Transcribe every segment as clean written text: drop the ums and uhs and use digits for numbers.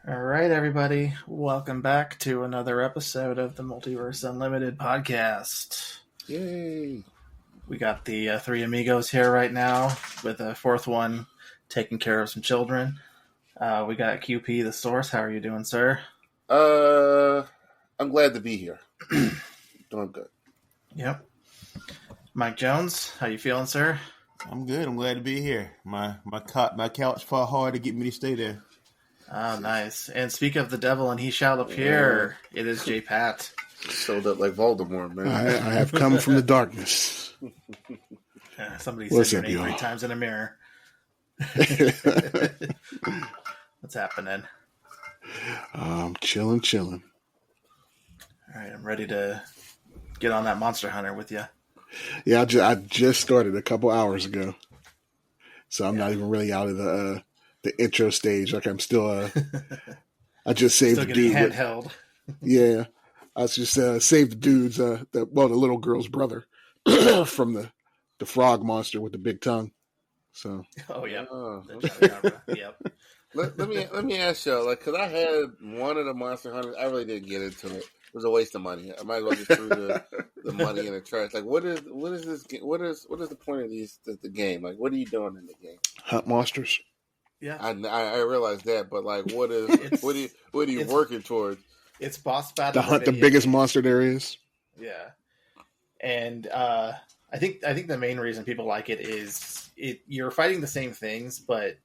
All right, everybody. Welcome back to another episode of the Multiverse Unlimited podcast. Yay! We got the three amigos here right now, with a fourth one taking care of some children. We got QP, the source. How are you doing, sir? I'm glad to be here. Doing good. Yep. Mike Jones, how you feeling, sir? I'm good. I'm glad to be here. My couch fought hard to get me to stay there. Ah, nice. And speak of the devil and he shall appear, it is J. Pat. Showed up like Voldemort, man. I have come from the darkness. Somebody What's said your up, name y'all? 3 times in a mirror. What's happening? Chilling. All right, I'm ready to get on that Monster Hunter with you. Yeah, I just started a couple hours ago, so I'm not even really out of the intro stage. Like I'm still. I just saved Still the getting dude. handheld. Yeah, I just saved the dude's the little girl's brother from the frog monster with the big tongue. So. Oh yeah. Okay. Yep. Let me ask you, like, because I had one of the Monster Hunters. I really didn't get into it. It was a waste of money. I might as well just threw the money in the trash. Like, what is this? What is the point of the game? Like, what are you doing in the game? Hunt monsters. Yeah. I realize that, but like, what are you working towards? It's boss battle. To hunt the biggest monster there is. Yeah. And I think the main reason people like it is you're fighting the same things, but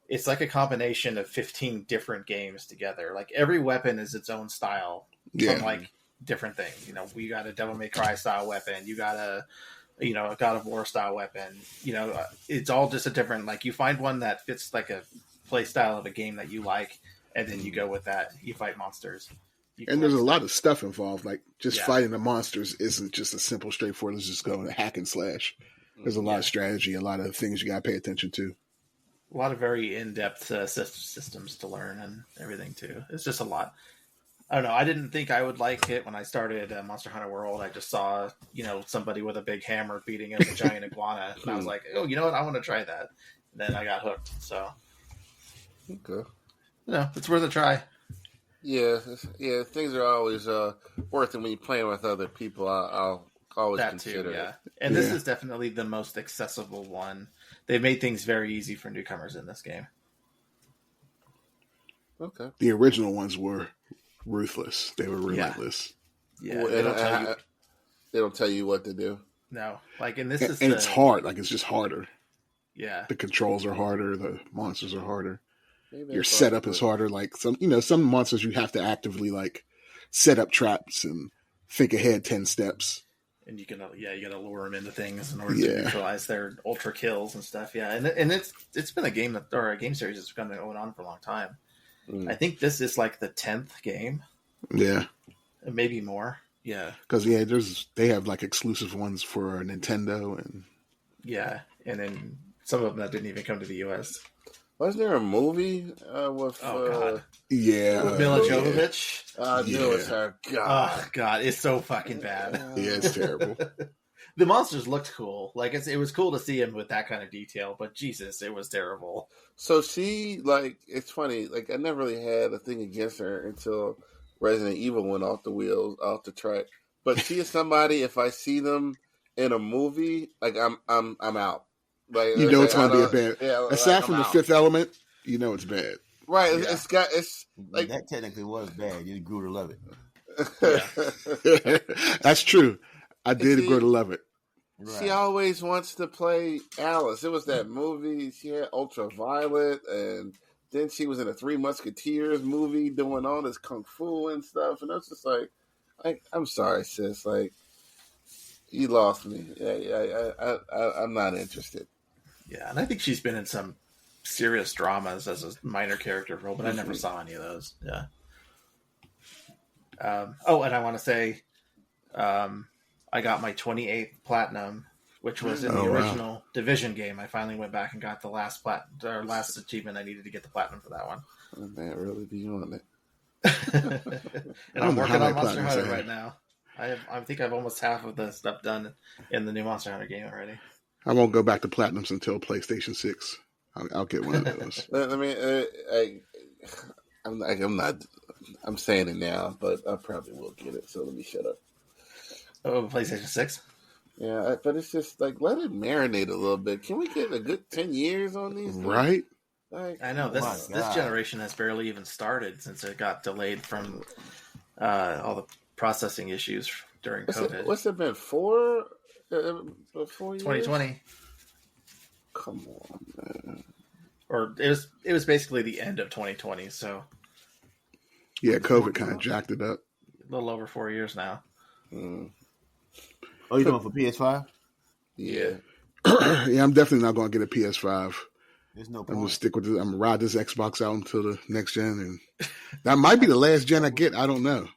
it's like a combination of 15 different games together. Like every weapon is its own style. Yeah. From like different things. You know, we got a Devil May Cry style weapon. You got a God of War style weapon. It's all just a different, like you find one that fits like a play style of a game that you like, and then you go with that. You fight monsters. And there's a lot of stuff involved. Like just fighting the monsters isn't just a simple, straightforward. Let's just go and hack and slash. There's a lot of strategy, a lot of things you got to pay attention to. A lot of very in-depth systems to learn and everything too. It's just a lot. I don't know. I didn't think I would like it when I started Monster Hunter World. I just saw, somebody with a big hammer beating up a giant iguana, and I was like, "Oh, you know what? I want to try that." And then I got hooked. So, Okay. It's worth a try. Yeah. Things are always worth it when you're playing with other people. I'll always That consider too, yeah. it. And this is definitely the most accessible one. They've made things very easy for newcomers in this game. Okay. The original ones were ruthless. They were relentless. Yeah, Well, they don't tell you what to do. No, like, and this And, is and it's hard. Like it's just harder. Yeah, The controls are harder. The monsters are harder. Maybe Your that's setup all is harder. Like some monsters you have to actively like set up traps and think ahead 10 steps. and you gotta lure them into things in order to neutralize their ultra kills and stuff. Yeah, and it's been a game or a game series that's been going on for a long time. I think this is like the 10th game. Yeah, Maybe more. Yeah, because they have like exclusive ones for Nintendo and and then some of them that didn't even come to the US. Wasn't there a movie with? God. with Mila Jovovich. I knew it's her. God. Oh God, it's so fucking bad. Yeah, it's terrible. The monsters looked cool. Like it was cool to see him with that kind of detail, but Jesus, it was terrible. So she it's funny. Like I never really had a thing against her until Resident Evil went off the track. But she is somebody. If I see them in a movie, like I'm out. Like It's going to be a bad. Yeah, Aside from the Fifth Element, it's bad. Right. Yeah. It's like That technically was bad. You grew to love it. That's true. I did grow to love it. Right. She always wants to play Alice. It was that movie. She had Ultraviolet, and then she was in a Three Musketeers movie doing all this kung fu and stuff. And I was just like I'm sorry, sis. Like, you lost me. I'm not interested. Yeah, and I think she's been in some serious dramas as a minor character role, but I never saw any of those. Yeah. And I want to say, I got my 28th platinum, which was in the original Division game. I finally went back and got the last achievement I needed to get the platinum for that one. Man, really be on it. And I'm working on Monster Hunter right now. I think I've almost half of the stuff done in the new Monster Hunter game already. I won't go back to platinums until PlayStation 6. I'll get one of those. I mean, I'm not. I'm saying it now, but I probably will get it. So let me shut up. Oh, PlayStation 6. Yeah, but it's just like let it marinate a little bit. Can we get a good 10 years on these things? Right? Like, I know my this God. generation has barely even started since it got delayed from all the processing issues during COVID. What's it been 4 years? 2020, Come on, man. or it was basically the end of 2020, so Yeah, COVID kind of jacked it up. a little over 4 years now. Mm, Oh, you doing for PS5? yeah. Yeah, I'm definitely not going to get a PS5. There's no I'm going to point. stick with it. I'm going to ride this Xbox out until the next gen. And that might be the last gen I get. I don't know.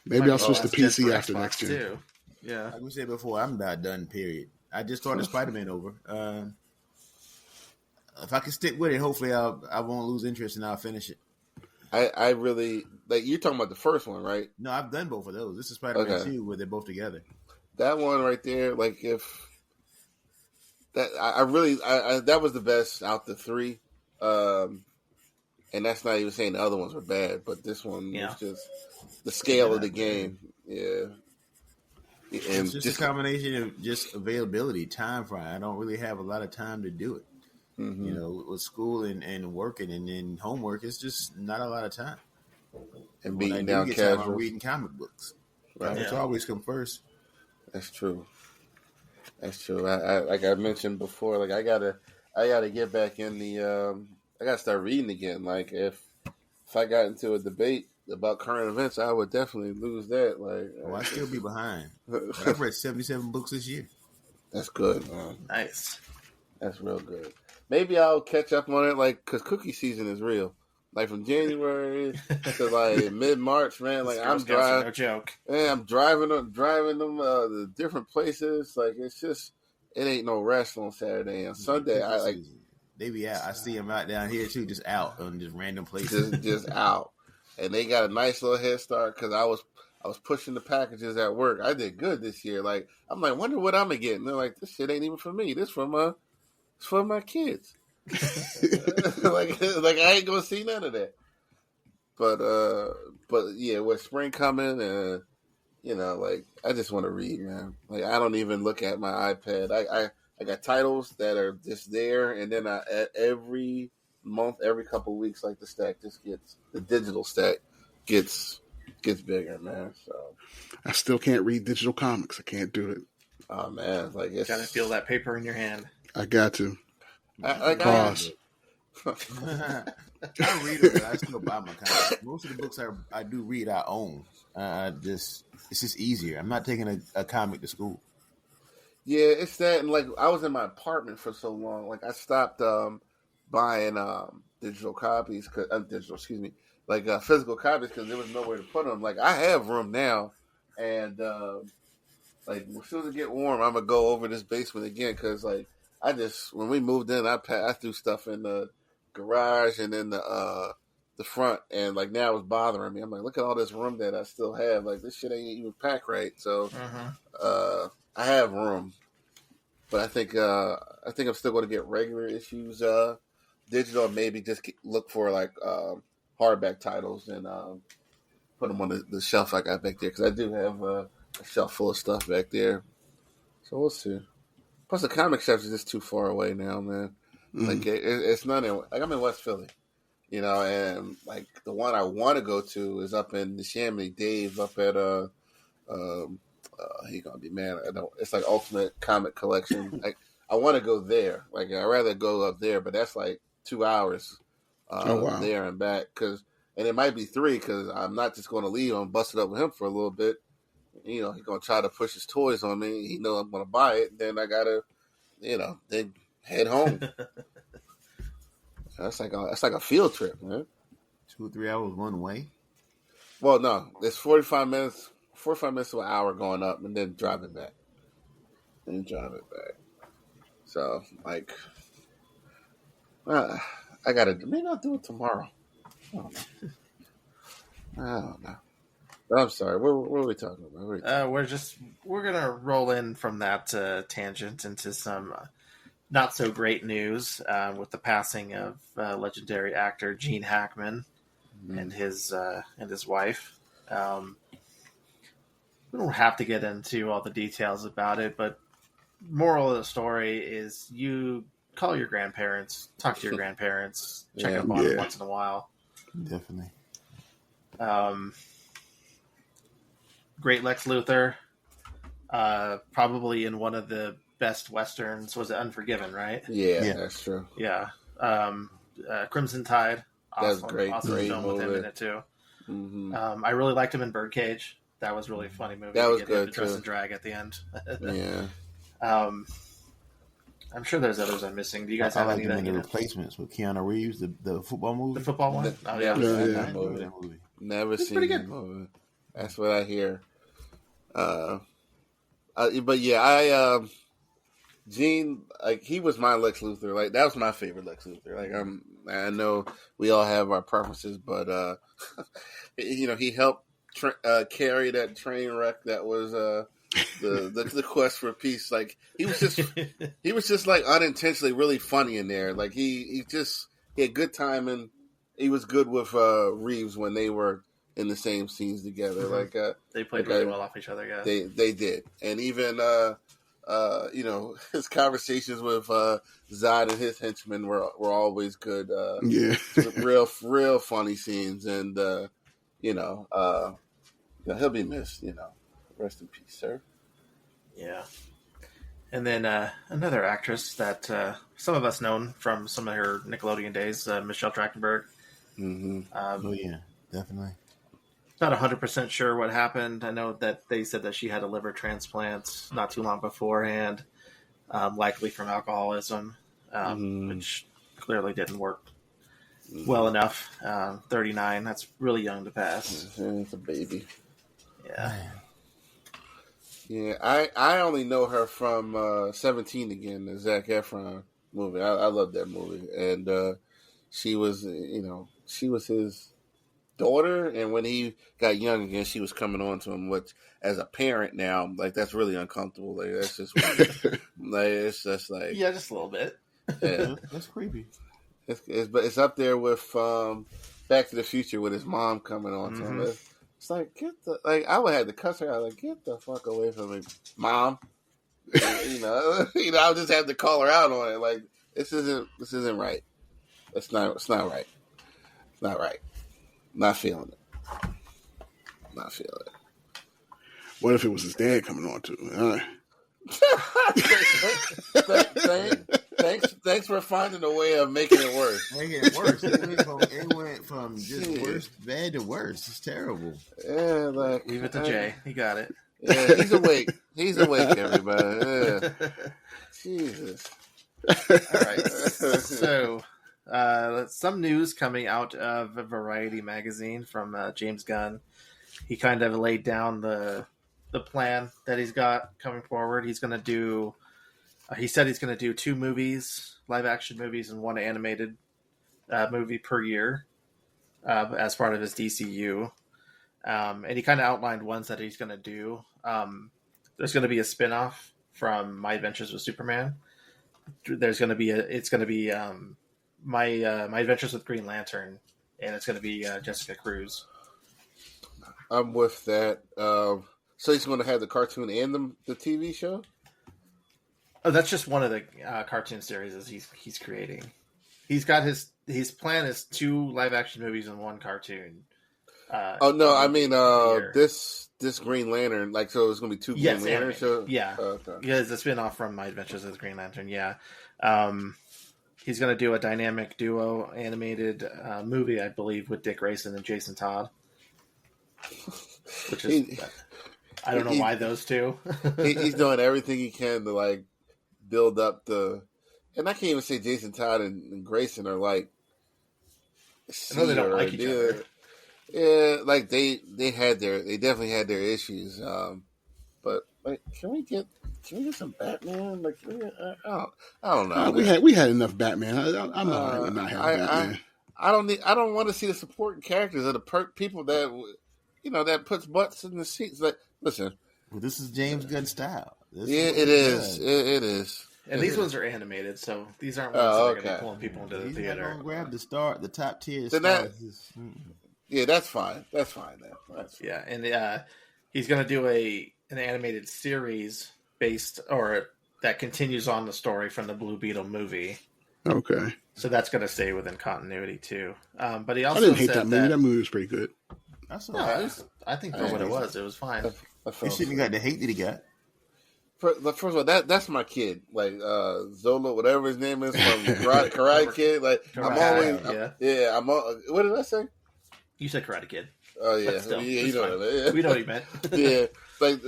Maybe I'll switch to Last gen PC for after Xbox next gen. too. Yeah, Like we said before, I'm not done, period. I just started Spider-Man over. If I can stick with it, hopefully I won't lose interest and I'll finish it. I really like you're talking about the first one, right? No, I've done both of those. This is Spider-Man Okay. 2 where they're both together. That one right there, like if that I that was the best out the three. And that's not even saying the other ones were bad, but this one was just the scale of the game. Yeah. And It's just a combination of just availability, time for it. I don't really have a lot of time to do it. Mm-hmm. You know, with school and working and then homework, it's just not a lot of time. And when I beating do down get time, I'm casuals. reading comic books. Right. Which always come first. That's true. That's true. I like I mentioned before, like I gotta get back in the I gotta start reading again. Like if I got into a debate about current events, I would definitely lose that. Like I still be behind. But I've read 77 books this year. That's good, man. nice. That's real good. Maybe I'll catch up on it, like, because cookie season is real. Like, from January to, like, mid-March, man, like, I'm driving. No joke. Man, I'm driving them to different places. Like, it's just, it ain't no rest on Saturday. And Sunday, I, like... They be out. I see them out down here, too, just out on just random places. Just out. And they got a nice little head start, because I was pushing the packages at work. I did good this year. Like, I'm like, wonder what I'm going to get. And they're like, this shit ain't even for me. This for my kids. like I ain't gonna see none of that. But yeah, with spring coming and like I just want to read, man. Like I don't even look at my iPad. I got titles that are just there, and then every month, every couple of weeks, like the digital stack gets bigger, man. So I still can't read digital comics. I can't do it. oh man, like it's Gotta feel that paper in your hand. I got to. Pause. I read it, but I still buy my comics. Most of the books I do read, I own. It's just easier. I'm not taking a comic to school. Yeah, it's that, and like I was in my apartment for so long, like I stopped buying digital copies, physical copies because there was nowhere to put them. Like I have room now, and like as soon as it get warm, I'm gonna go over this basement again because like when we moved in, I threw stuff in the garage and in the front, and like now it's bothering me. I'm like, look at all this room that I still have. Like this shit ain't even packed right. So I have room, but I think I'm still going to get regular issues digital, and maybe just look for like hardback titles and put them on the shelf I got back there because I do have a shelf full of stuff back there. So we'll see. Plus, the comic shops is just too far away now, man. Like it's not in. Like I'm in West Philly, and like the one I want to go to is up in the Chamonix. Dave up at he gonna be mad. I don't. It's like Ultimate Comic Collection. Like I want to go there. Like I'd rather go up there, but that's like 2 hours there and back. And it might be 3 because I'm not just going to leave. I'm busted up with him for a little bit. He's gonna try to push his toys on me. He know I'm gonna buy it. Then I gotta, then head home. That's like a field trip, man. 2 or 3 hours one way. Well, no, it's 45 minutes to an hour going up, and then driving back. So like, I gotta. Maybe I'll do it tomorrow. I don't know. But I'm sorry. What are we talking about? We're gonna roll in from that tangent into some not so great news with the passing of legendary actor Gene Hackman. and his wife. We don't have to get into all the details about it, but moral of the story is you call your grandparents, talk to your grandparents, check up on them once in a while. Definitely. Great Lex Luthor, probably in one of the best westerns. Was it Unforgiven? Right? Yeah, that's true. Yeah. Crimson Tide. Awesome, That's great. Awesome Great film movie. with him in it too. Mm-hmm. I really liked him in Birdcage. That was a really funny movie. That was him good to dress too. and drag at the end. Yeah. I'm sure there's others I'm missing. Do you guys I have like anything? the Replacements with Keanu Reeves, the football movie. The football one? Oh yeah. Never I love that movie. Never It's seen pretty that good. movie. That's what I hear. But yeah, Gene, like he was my Lex Luthor. Like that was my favorite Lex Luthor. Like I know we all have our preferences, but he helped carry that train wreck that was the quest for peace. Like he was just like unintentionally really funny in there. Like he had good timing. He was good with Reeves when they were in the same scenes together. Mm-hmm. Like they played really well off each other. Yeah, they did, and even his conversations with Zod and his henchmen were always good. real funny scenes, and he'll be missed. Rest in peace, sir. Yeah. And then another actress that some of us known from some of her Nickelodeon days, Michelle Trachtenberg. Mm-hmm. Oh yeah, definitely. Not 100% sure what happened. I know that they said that she had a liver transplant not too long beforehand, likely from alcoholism, which clearly didn't work well enough. 39, that's really young to pass. It's a baby. Yeah. Yeah, I only know her from 17 again, the Zac Efron movie. I love that movie. And she was his daughter, and when he got young again, she was coming on to him, which as a parent now, like that's really uncomfortable. Like that's just like it's just like just a little bit. Yeah. That's creepy. It's up there with Back to the Future with his mom coming on to him. It's like I would have to cuss her out. Like get the fuck away from me, mom. I would just have to call her out on it. Like this isn't right. It's not right. It's not right. Not feeling it. Not feeling it. What if it was his dad coming on to it? Thanks for finding a way of making it worse. Making it worse. It went from just bad to worse. It's terrible. Yeah, like leave it to Jay. He got it. Yeah, he's awake. He's awake, everybody. Yeah. Jesus. All right. So, some news coming out of Variety magazine from James Gunn. He kind of laid down the plan that he's got coming forward. He's going to do. He said he's going to do 2 movies, live action movies, and 1 animated movie per year as part of his DCU. And he kind of outlined ones that he's going to do. There's going to be a spinoff from My Adventures with Superman. There's going to be My Adventures with Green Lantern, and it's going to be Jessica Cruz. I'm with that. So he's going to have the cartoon and the TV show? Oh, that's just one of the cartoon series he's creating. He's got his plan is 2 live action movies and 1 cartoon. I mean this Green Lantern, like so it's going to be 2 Green Lantern shows? Yeah. Okay. Yeah, it's a spin-off from My Adventures with Green Lantern, yeah. He's going to do a dynamic duo animated movie, I believe, with Dick Grayson and Jason Todd. Which is... I don't know why those two. He's doing everything he can to, like, build up the... And I can't even say Jason Todd and Grayson are, like... I know they don't like each other. Yeah, like, they definitely had their issues. But, like, can we get some Batman? Like, I don't know. We had enough Batman. I'm not not having Batman. I don't want to see the supporting characters of the people that that puts butts in the seats. Like, listen, well, this is James Gunn style. It is. It is. And these ones are animated, so these aren't ones that are going to be pulling people into the theater. Grab the top tier. Yeah, that's fine. That's fine then. That's fine. Yeah, and he's going to do an animated series that continues on the story from the Blue Beetle movie. Okay. So that's going to stay within continuity too. But he I also didn't hate said that movie. That movie was pretty good. That's all No, right. I think for what it was fine. He shouldn't have got the hate that he got. First of all, that's my kid. Like Zola, whatever his name is from Karate Kid. Like I'm always, yeah. What did I say? You said Karate Kid. Oh yeah, Still, you know what I mean. We know what you meant. Yeah, like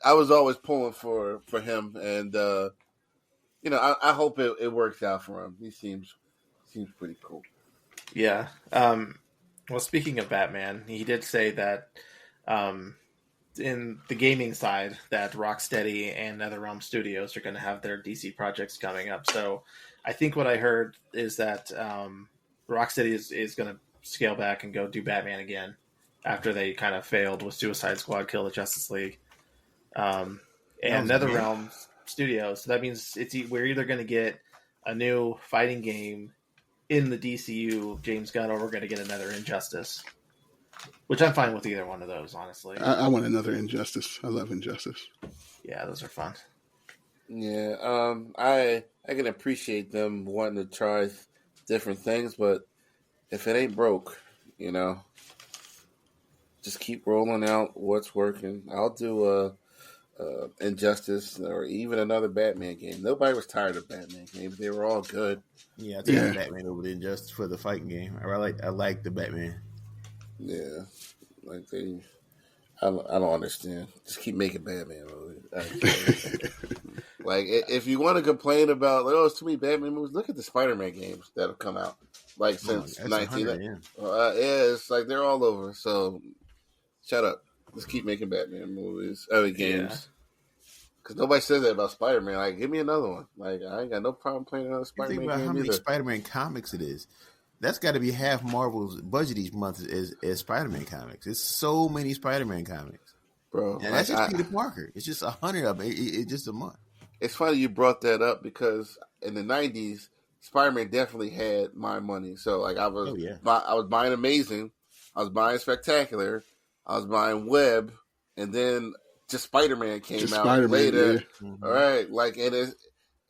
I was always pulling for him, and I hope it works out for him. He seems pretty cool. Yeah. Well, speaking of Batman, he did say that in the gaming side that Rocksteady and NetherRealm Studios are going to have their DC projects coming up. So I think what I heard is that Rocksteady is going to scale back and go do Batman again after they kind of failed with Suicide Squad, Kill the Justice League. And NetherRealm Studios, so that means we're either going to get a new fighting game in the DCU, James Gunn, or we're going to get another Injustice. Which I'm fine with either one of those, honestly. I want another Injustice. I love Injustice. Yeah, those are fun. Yeah, I can appreciate them wanting to try different things, but if it ain't broke, just keep rolling out what's working. I'll do Injustice or even another Batman game. Nobody was tired of Batman games; they were all good. Yeah, I take Batman over the Injustice for the fighting game. I like the Batman. Yeah, like I don't understand. Just keep making Batman movies. Like, if you want to complain about, it's too many Batman movies, look at the Spider-Man games that have come out. Like, since 19... it's like they're all over. So, shut up. Let's keep making Batman movies. Games. Because nobody says that about Spider-Man. Like, give me another one. Like, I ain't got no problem playing another Spider-Man game. Think about how many either. Spider-Man comics it is. That's got to be half Marvel's budget each month is Spider-Man comics. It's so many Spider-Man comics, bro. And that's just Peter Parker. It's just 100 of them. It's just a month. It's funny you brought that up because in the 90s, Spider-Man definitely had my money. So like I was buying Amazing, I was buying Spectacular, I was buying Web, and then just Spider-Man came out later. Yeah. Mm-hmm. All right, like and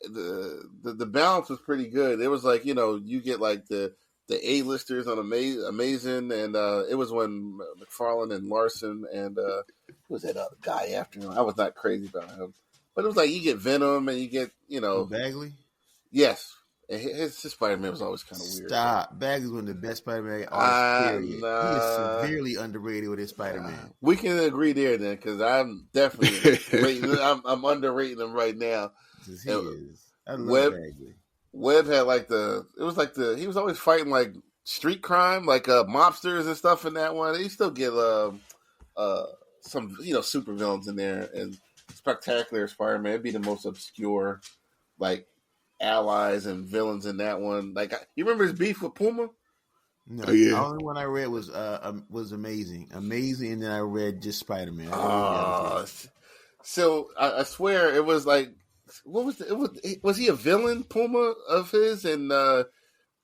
the balance was pretty good. It was like you get like the A-listers on Amazing, and it was when McFarlane and Larson and who was that other guy after him? I was not crazy about him, but it was like you get Venom and you get Bagley. Yes, and his Spider-Man was always kind of weird. Stop, Bagley's one of the best Spider-Man artists. Period. He is severely underrated with his Spider-Man. We can agree there then, because I'm definitely I'm underrating him right now. He is. I love Bagley. Webb had he was always fighting like street crime, like mobsters and stuff in that one. He still get some super villains in there, and Spectacular Spider-Man would be the most obscure like allies and villains in that one. Like you remember his beef with Puma? No, the only one I read was Amazing, and then I read just Spider-Man. So I swear it was like. What was he a villain, Puma, of his? And I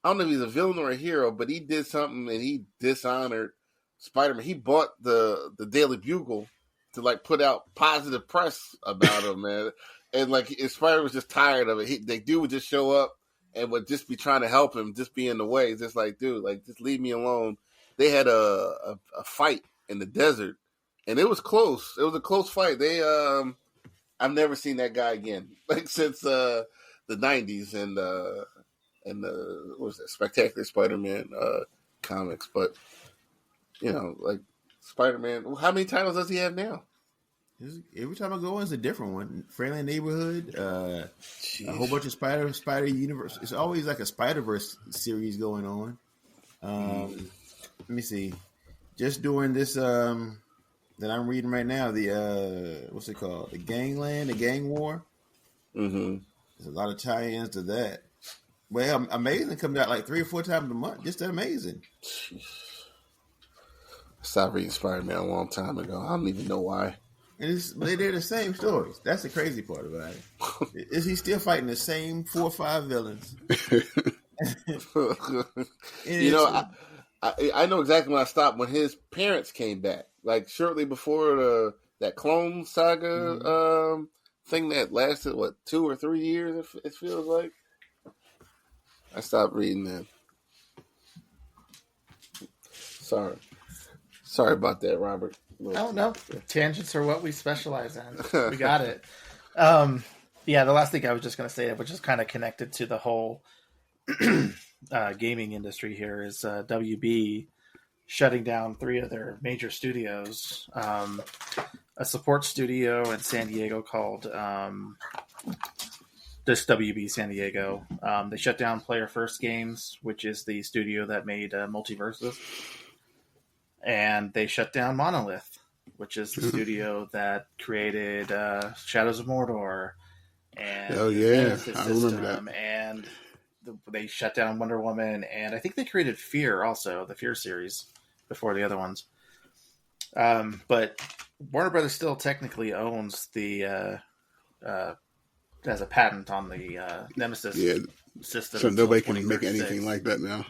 don't know if he's a villain or a hero, but he did something and he dishonored Spider-Man. He bought the Daily Bugle to like put out positive press about him, man. And like Spider was just tired of it. They would just show up and would just be trying to help him, just be in the way. It's just like, dude, like just leave me alone. They had a fight in the desert, and it was close. It was a close fight. I've never seen that guy again, like since the 90s and what was that, Spectacular Spider-Man comics. But like Spider-Man, how many titles does he have now? Every time I go, it's a different one. Friendly Neighborhood, a whole bunch of Spider Universe. It's always like a Spider-Verse series going on. Let me see. Just doing this. That I'm reading right now, the what's it called? The Gangland, the Gang War. Mm-hmm. There's a lot of tie-ins to that. Well, Amazing comes out like 3 or 4 times a month. Just that Amazing. Jeez. I stopped reading Spider-Man a long time ago. I don't even know why. And they're the same stories. That's the crazy part about it. Is he still fighting the same 4 or 5 villains? I know exactly when I stopped when his parents came back. Like shortly before that Clone Saga thing that lasted 2 or 3 years. It feels like I stopped reading that. Sorry about that, Robert. No. Tangents are what we specialize in. We got it. Yeah, the last thing I was just going to say, which is kind of connected to the whole gaming industry here, is WB shutting down 3 of their major studios. A support studio in San Diego called this WB San Diego. They shut down Player First Games, which is the studio that made Multiversus. And they shut down Monolith, which is the studio that created Shadows of Mordor. And I remember that. And they shut down Wonder Woman, and I think they created Fear also, the Fear series, before the other ones. But Warner Brothers still technically owns the has a patent on the Nemesis system. So nobody can make anything like that now.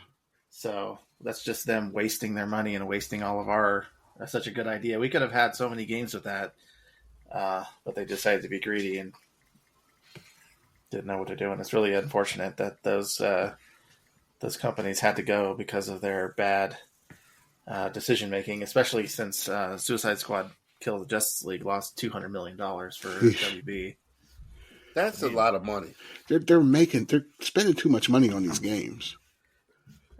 So that's just them wasting their money and wasting all of our. That's such a good idea. We could have had so many games with that, but they decided to be greedy and didn't know what to do. And it's really unfortunate that those companies had to go because of their bad decision making, especially since Suicide Squad Kill the Justice League lost $200 million for WB. That's a lot of money. They're spending too much money on these games,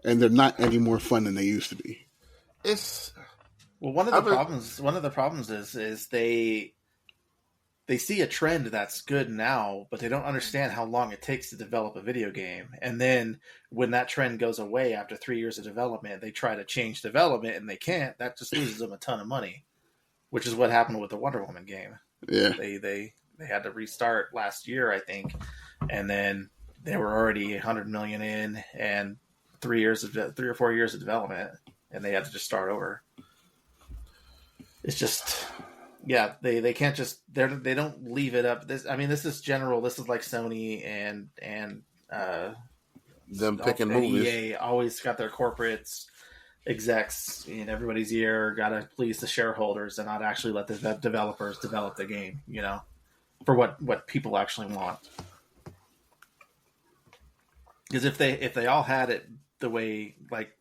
and they're not any more fun than they used to be. One of the problems is they see a trend that's good now, but they don't understand how long it takes to develop a video game. And then when that trend goes away after 3 years of development, they try to change development and they can't. That just loses them a ton of money, which is what happened with the Wonder Woman game. Yeah, they had to restart last year, I think, and then they were already 100 million in and 3 or 4 years of development, and they had to just start over. It's just. Yeah, they can't just they don't leave it up. This is general. This is like Sony and them picking movies. EA always got their corporates execs in everybody's ear. Got to please the shareholders and not actually let the developers develop the game. For what people actually want. Because if they all had it the way, like,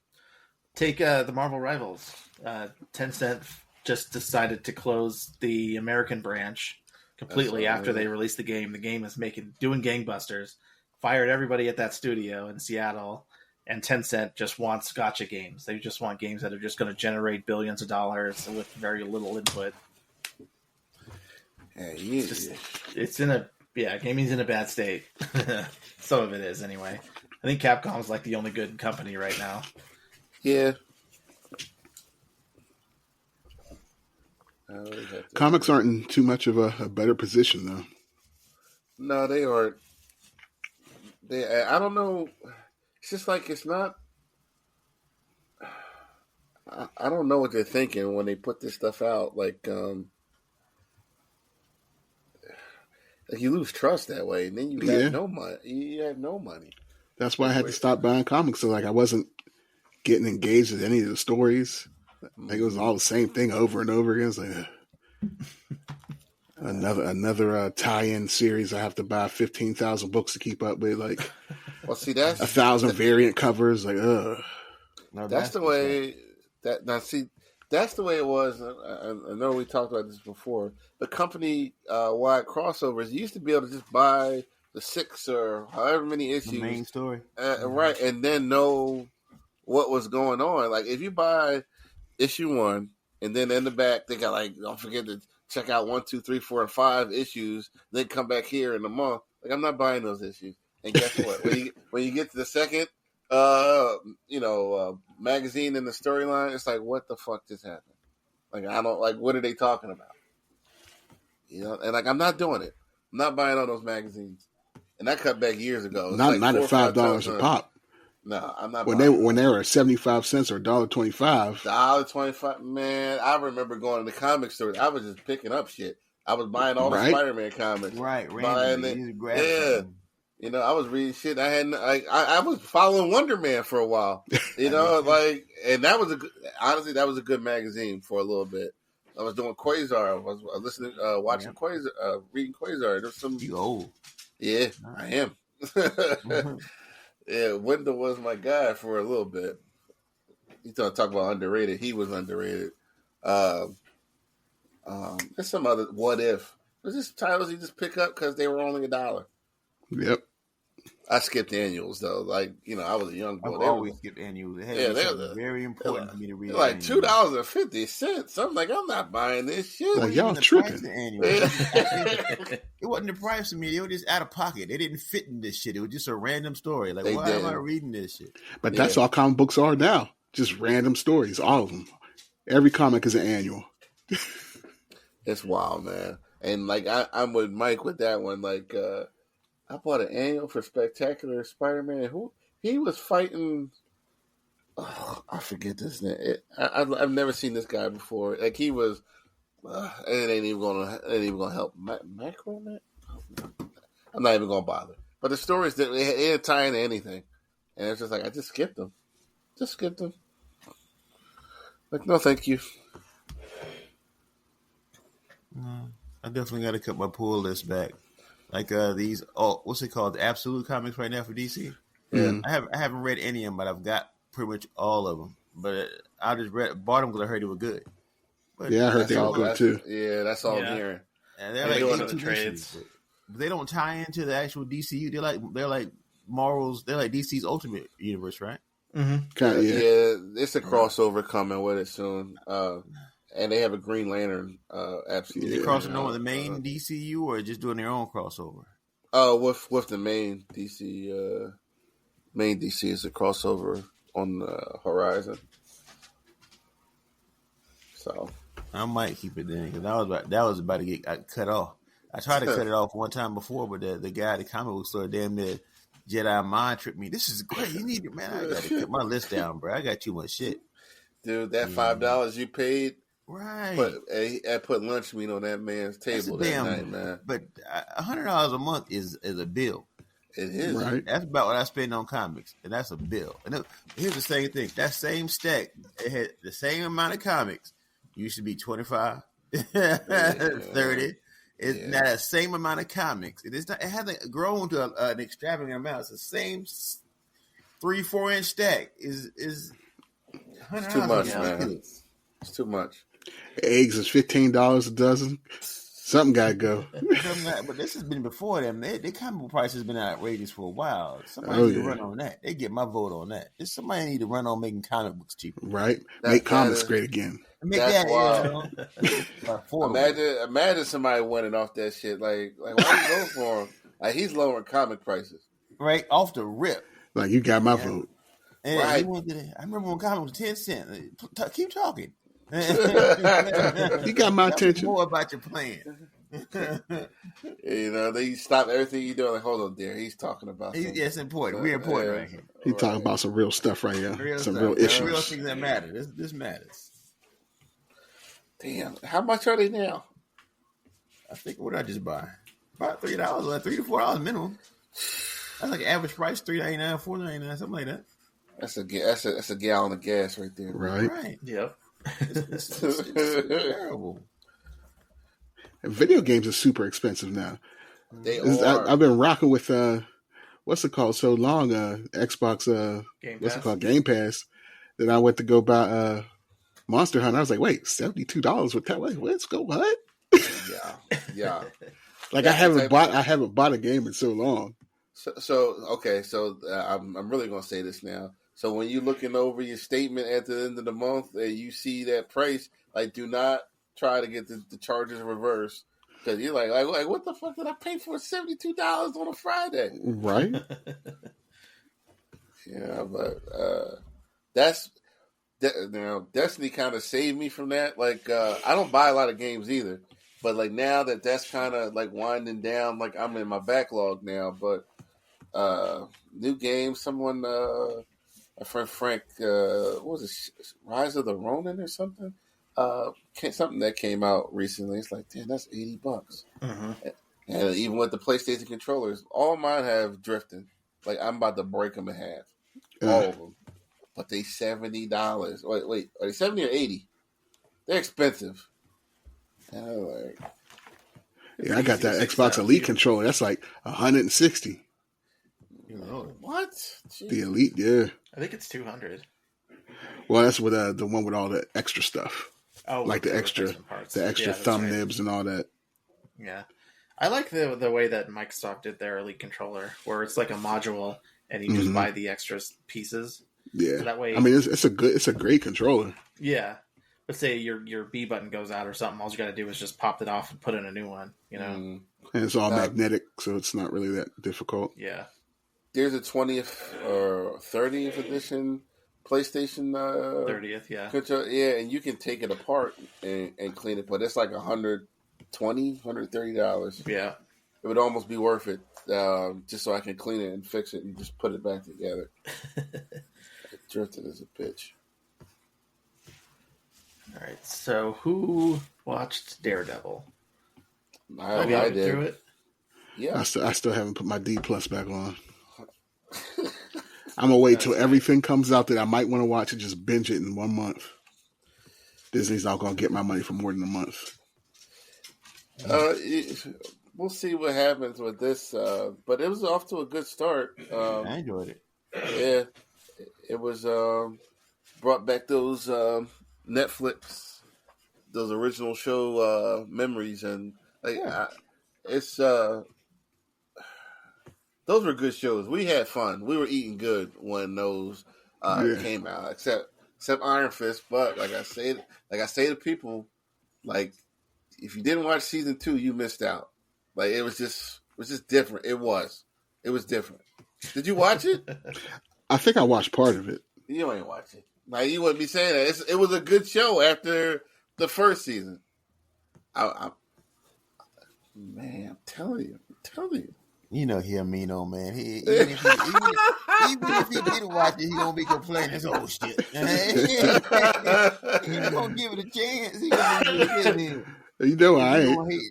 take the Marvel Rivals, Tencent just decided to close the American branch completely after they released the game. The game is doing gangbusters, fired everybody at that studio in Seattle, and Tencent just wants gacha games. They just want games that are just going to generate billions of dollars with very little input. Gaming's in a bad state. Some of it is anyway. I think Capcom's like the only good company right now. Yeah. Comics aren't in too much of a better position, though. No, they aren't. I don't know. It's just like it's not. I don't know what they're thinking when they put this stuff out. Like you lose trust that way, and then you have no money. You have no money. That's why I had to stop buying comics. So I wasn't getting engaged with any of the stories. Like it was all the same thing over and over again. It's like another tie-in series. I have to buy 15,000 books to keep up with. Like, well, see, that's 1,000 variant covers. Like, No, that's the way. That's the way it was. I know we talked about this before. The company-wide crossovers, you used to be able to just buy the 6 or however many issues, the main story, right, and then know what was going on. Like if you buy issue 1, and then in the back they got don't forget to check out 1, 2, 3, 4, and 5 issues. Then come back here in a month. Like I'm not buying those issues. And guess what? when you get to the second, magazine in the storyline, it's like, what the fuck just happened? Like I don't like. What are they talking about? And like I'm not doing it. I'm not buying all those magazines. And I cut back years ago. Not at $5 a pop. No, I'm not. When they were 75 cents or $1.25. $1.25, man. I remember going to the comic stores. I was just picking up shit. I was buying all the Spider-Man comics. Right, buying it. Yeah. You know, I was reading shit. I was following Wonder Man for a while. You know, and that was honestly that was a good magazine for a little bit. I was doing Quasar. I was listening, watching Quasar, reading Quasar. There's some. You old? Yeah, I am. Yeah, Wendell was my guy for a little bit. You talk about underrated. He was underrated. There's some other What If. Was this titles you just pick up because they were only $1? Yep. I skipped annuals though. Like, you know, I was a young boy. I've always skipped annuals. They were very important for me to read. Like $2.50. I'm like, I'm not buying this shit. Like, y'all tripping. It wasn't the price for me. They were just out of pocket. They didn't fit in this shit. It was just a random story. Like, why am I reading this shit? But that's all comic books are now. Just random stories. All of them. Every comic is an annual. It's wild, man. And like I'm with Mike with that one. Like I bought an annual for Spectacular Spider-Man. Who he was fighting? Oh, I forget this name. I've never seen this guy before. Like he was. It ain't even gonna help. Macro Man. I'm not even gonna bother. But the stories that they didn't tie into anything, and it's just like I just skipped them. Like no, thank you. I definitely got to cut my pull list back. Like these, what's it called? The Absolute comics right now for DC. Yeah, I haven't read any of them, but I've got pretty much all of them. But I just bought them because I heard they were good. But yeah, I heard they were good too. Yeah, that's all I'm hearing. And they're doing like the trades. But they don't tie into the actual DCU. They're like Marvel's. They're like DC's Ultimate Universe, right? Mm-hmm. Yeah, it's a crossover coming with it soon. And they have a Green Lantern absolutely. Is they crossing over the main DCU or just doing their own crossover? With the main DC, main DC is a crossover on the horizon. So I might keep it then because that was about to get cut off. I tried to cut it off one time before, but the guy at the comic book store damn near Jedi mind tripped me. This is great. You need it, man. I got to cut my list down, bro. I got too much shit. Dude, that $5 you paid. Right. Put lunch meat on that man's table that night, man. But $100 a month is a bill. It is. Right. That's about what I spend on comics, and that's a bill. And here's the same thing. That same stack, it had the same amount of comics. Used to be 25, 30. It's now the same amount of comics. It hasn't grown to an extravagant amount. It's the same 3-4 inch stack. Is it's too much, man. It's too much. Eggs is $15 a dozen. Something got to go. But this has been before them. Their comic book price has been outrageous for a while. Somebody need to run on that. They get my vote on that. Somebody need to run on making comic books cheaper. Right. Make comics great again. That's wild. Imagine somebody winning off that shit. Like why you vote for him? Like he's lowering comic prices. Right off the rip. Like you got my vote. And I remember when comic was 10 cents. Keep talking. You got my attention. More about your plan. You know, they stop everything you do. Like, hold on, there. He's talking about. It's important. We're important right here. He's talking about some real stuff right here. Real issues. Real things that matter. This matters. Damn, how much are they now? I think what did I just buy? About $3, like $3 to $4 minimum. That's like average price, $3.99, $4.99, something like that. That's a gallon of gas right there. Right. Yep. It's terrible. And video games are super expensive now. They are. I've been rocking with what's it called so long? Xbox Game Pass. Then I went to go buy Monster Hunter. I was like, wait, $72 with that? Wait, let's go what? Yeah. Like I haven't bought a game in so long. So I'm really gonna say this now. So when you're looking over your statement at the end of the month and you see that price, like do not try to get the charges reversed because you're like what the fuck did I pay for $72 on a Friday? Right. Yeah, but Destiny kind of saved me from that. Like I don't buy a lot of games either, but like now that's kind of like winding down. Like I'm in my backlog now, but new games. Someone. My friend Frank, what was it, Rise of the Ronin or something? Something that came out recently. It's like, damn, that's $80. Mm-hmm. And even with the PlayStation controllers, all mine have drifting. Like I'm about to break them in half, all of them. But they $70. Wait, are they 70 or 80? They're expensive. And I'm like, yeah, I got that Xbox Elite controller. That's like $160. What? Jeez. The Elite, yeah. I think it's $200. Well, that's with the one with all the extra stuff. Oh, like the extra thumb right. nibs and all that. Yeah, I like the way that Microsoft did their Elite controller, where it's like a module, and you just buy the extra pieces. Yeah, so that way. I mean, it's a great controller. Yeah, let's say your B button goes out or something. All you got to do is just pop it off and put in a new one. You know, and it's all magnetic, so it's not really that difficult. Yeah, there's a 20th or 30th edition PlayStation 30th, yeah. Control, yeah, and you can take it apart and clean it, but it's like $130. Yeah, it would almost be worth it just so I can clean it and fix it and just put it back together. It drifted as a bitch. All right, so who watched Daredevil? I did. Through it? Yeah, I still haven't put my D+ back on. I'm gonna wait till everything comes out that I might want to watch and just binge it in 1 month. Disney's not gonna get my money for more than a month. We'll see what happens with this, but it was off to a good start. I enjoyed it. Yeah, it was brought back those Netflix, those original show memories, and like it's. Those were good shows. We had fun. We were eating good when those came out, except Iron Fist. But like I say to people, like if you didn't watch season 2, you missed out. Like it was just different. It was different. Did you watch it? I think I watched part of it. You ain't watch it. Like you wouldn't be saying that. It was a good show after the first season. Man, I'm telling you. You know he a mean old man. Even if he didn't watch it, he gonna be complaining. Oh shit! He gonna give it a chance. He gonna give it You know I ain't.